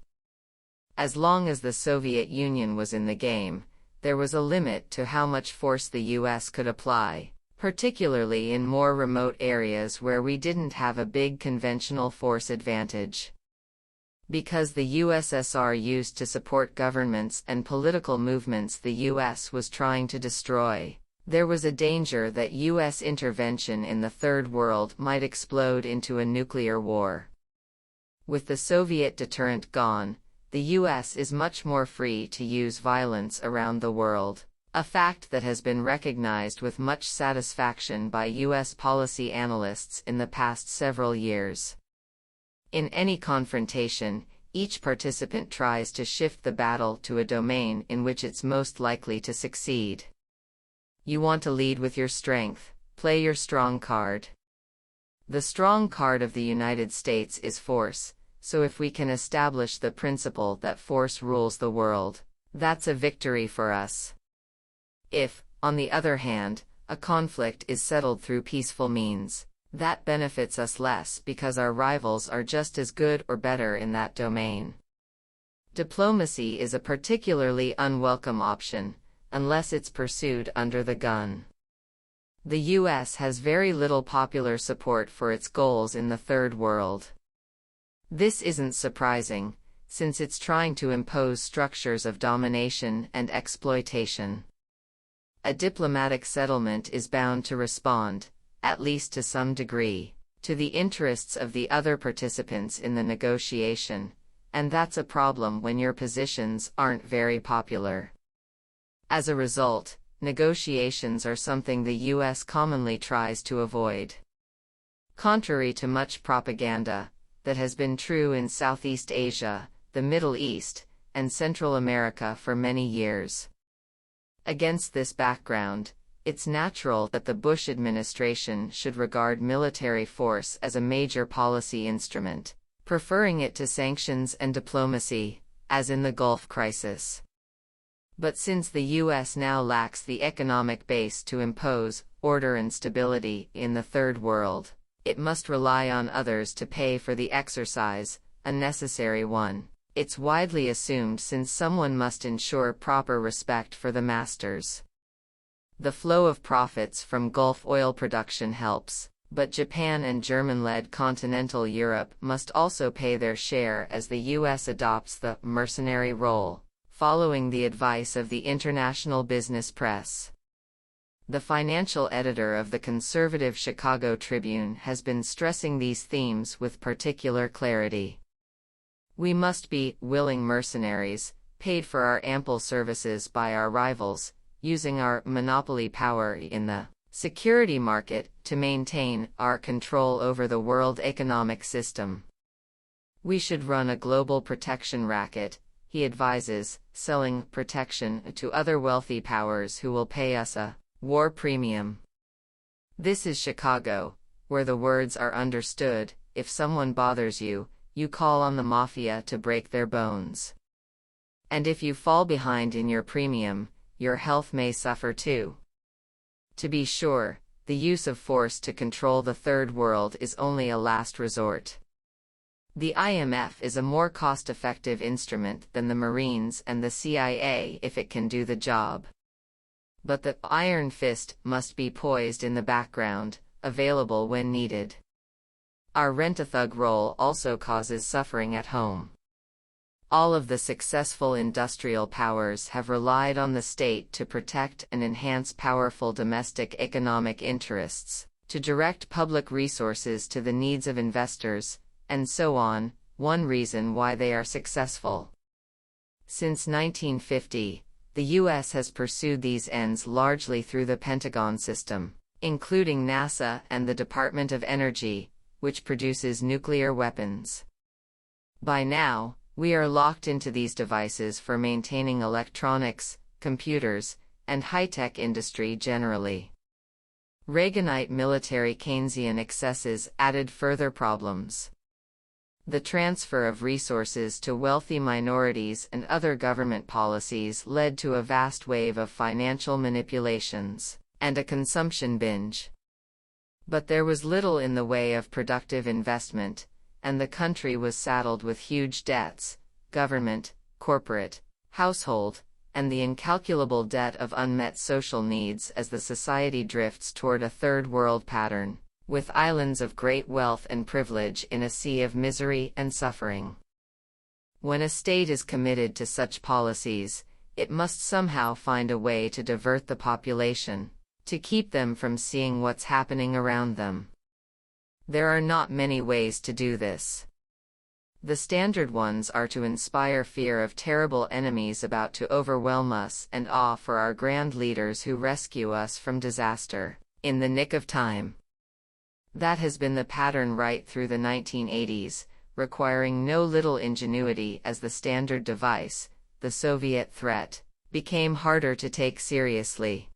As long as the Soviet Union was in the game, there was a limit to how much force the US could apply, particularly in more remote areas where we didn't have a big conventional force advantage. Because the USSR used to support governments and political movements the US was trying to destroy, there was a danger that US intervention in the Third World might explode into a nuclear war. With the Soviet deterrent gone, the US is much more free to use violence around the world, a fact that has been recognized with much satisfaction by US policy analysts in the past several years. In any confrontation, each participant tries to shift the battle to a domain in which it's most likely to succeed. You want to lead with your strength, play your strong card. The strong card of the United States is force. So if we can establish the principle that force rules the world, that's a victory for us. If, on the other hand, a conflict is settled through peaceful means, that benefits us less because our rivals are just as good or better in that domain. Diplomacy is a particularly unwelcome option, unless it's pursued under the gun. The US has very little popular support for its goals in the Third World. This isn't surprising, since it's trying to impose structures of domination and exploitation. A diplomatic settlement is bound to respond, at least to some degree, to the interests of the other participants in the negotiation, and that's a problem when your positions aren't very popular. As a result, negotiations are something the US commonly tries to avoid. Contrary to much propaganda, that has been true in Southeast Asia, the Middle East, and Central America for many years. Against this background, it's natural that the Bush administration should regard military force as a major policy instrument, preferring it to sanctions and diplomacy, as in the Gulf crisis. But since the US now lacks the economic base to impose order and stability in the Third World, it must rely on others to pay for the exercise, a necessary one, it's widely assumed, since someone must ensure proper respect for the masters. The flow of profits from Gulf oil production helps, but Japan and German-led continental Europe must also pay their share as the US adopts the mercenary role, following the advice of the international business press. The financial editor of the conservative Chicago Tribune has been stressing these themes with particular clarity. We must be willing mercenaries, paid for our ample services by our rivals, using our monopoly power in the security market to maintain our control over the world economic system. We should run a global protection racket, he advises, selling protection to other wealthy powers who will pay us a war premium. This is Chicago, where the words are understood: if someone bothers you, you call on the mafia to break their bones. And if you fall behind in your premium, your health may suffer too. To be sure, the use of force to control the Third World is only a last resort. The IMF is a more cost-effective instrument than the Marines and the CIA if it can do the job. But the iron fist must be poised in the background, available when needed. Our rent-a-thug role also causes suffering at home. All of the successful industrial powers have relied on the state to protect and enhance powerful domestic economic interests, to direct public resources to the needs of investors, and so on. One reason why they are successful. Since 1950, the U.S. has pursued these ends largely through the Pentagon system, including NASA and the Department of Energy, which produces nuclear weapons. By now, we are locked into these devices for maintaining electronics, computers, and high-tech industry generally. Reaganite military Keynesian excesses added further problems. The transfer of resources to wealthy minorities and other government policies led to a vast wave of financial manipulations and a consumption binge. But there was little in the way of productive investment, and the country was saddled with huge debts, government, corporate, household, and the incalculable debt of unmet social needs as the society drifts toward a third world pattern, with islands of great wealth and privilege in a sea of misery and suffering. When a state is committed to such policies, it must somehow find a way to divert the population, to keep them from seeing what's happening around them. There are not many ways to do this. The standard ones are to inspire fear of terrible enemies about to overwhelm us and awe for our grand leaders who rescue us from disaster, in the nick of time. That has been the pattern right through the 1980s, requiring no little ingenuity as the standard device, the Soviet threat, became harder to take seriously.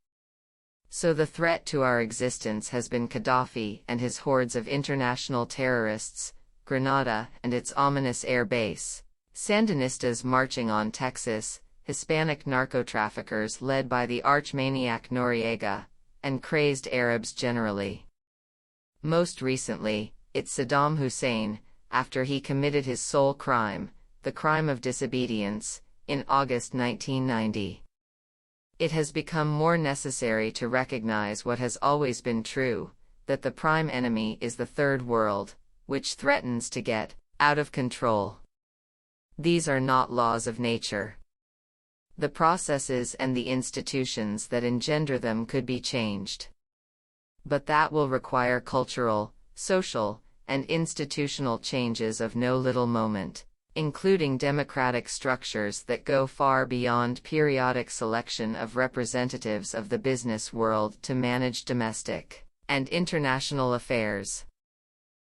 So the threat to our existence has been Gaddafi and his hordes of international terrorists, Grenada and its ominous air base, Sandinistas marching on Texas, Hispanic narco-traffickers led by the arch-maniac Noriega, and crazed Arabs generally. Most recently, it's Saddam Hussein, after he committed his sole crime, the crime of disobedience, in August 1990. It has become more necessary to recognize what has always been true, that the prime enemy is the Third World, which threatens to get out of control. These are not laws of nature. The processes and the institutions that engender them could be changed. But that will require cultural, social, and institutional changes of no little moment, including democratic structures that go far beyond periodic selection of representatives of the business world to manage domestic and international affairs.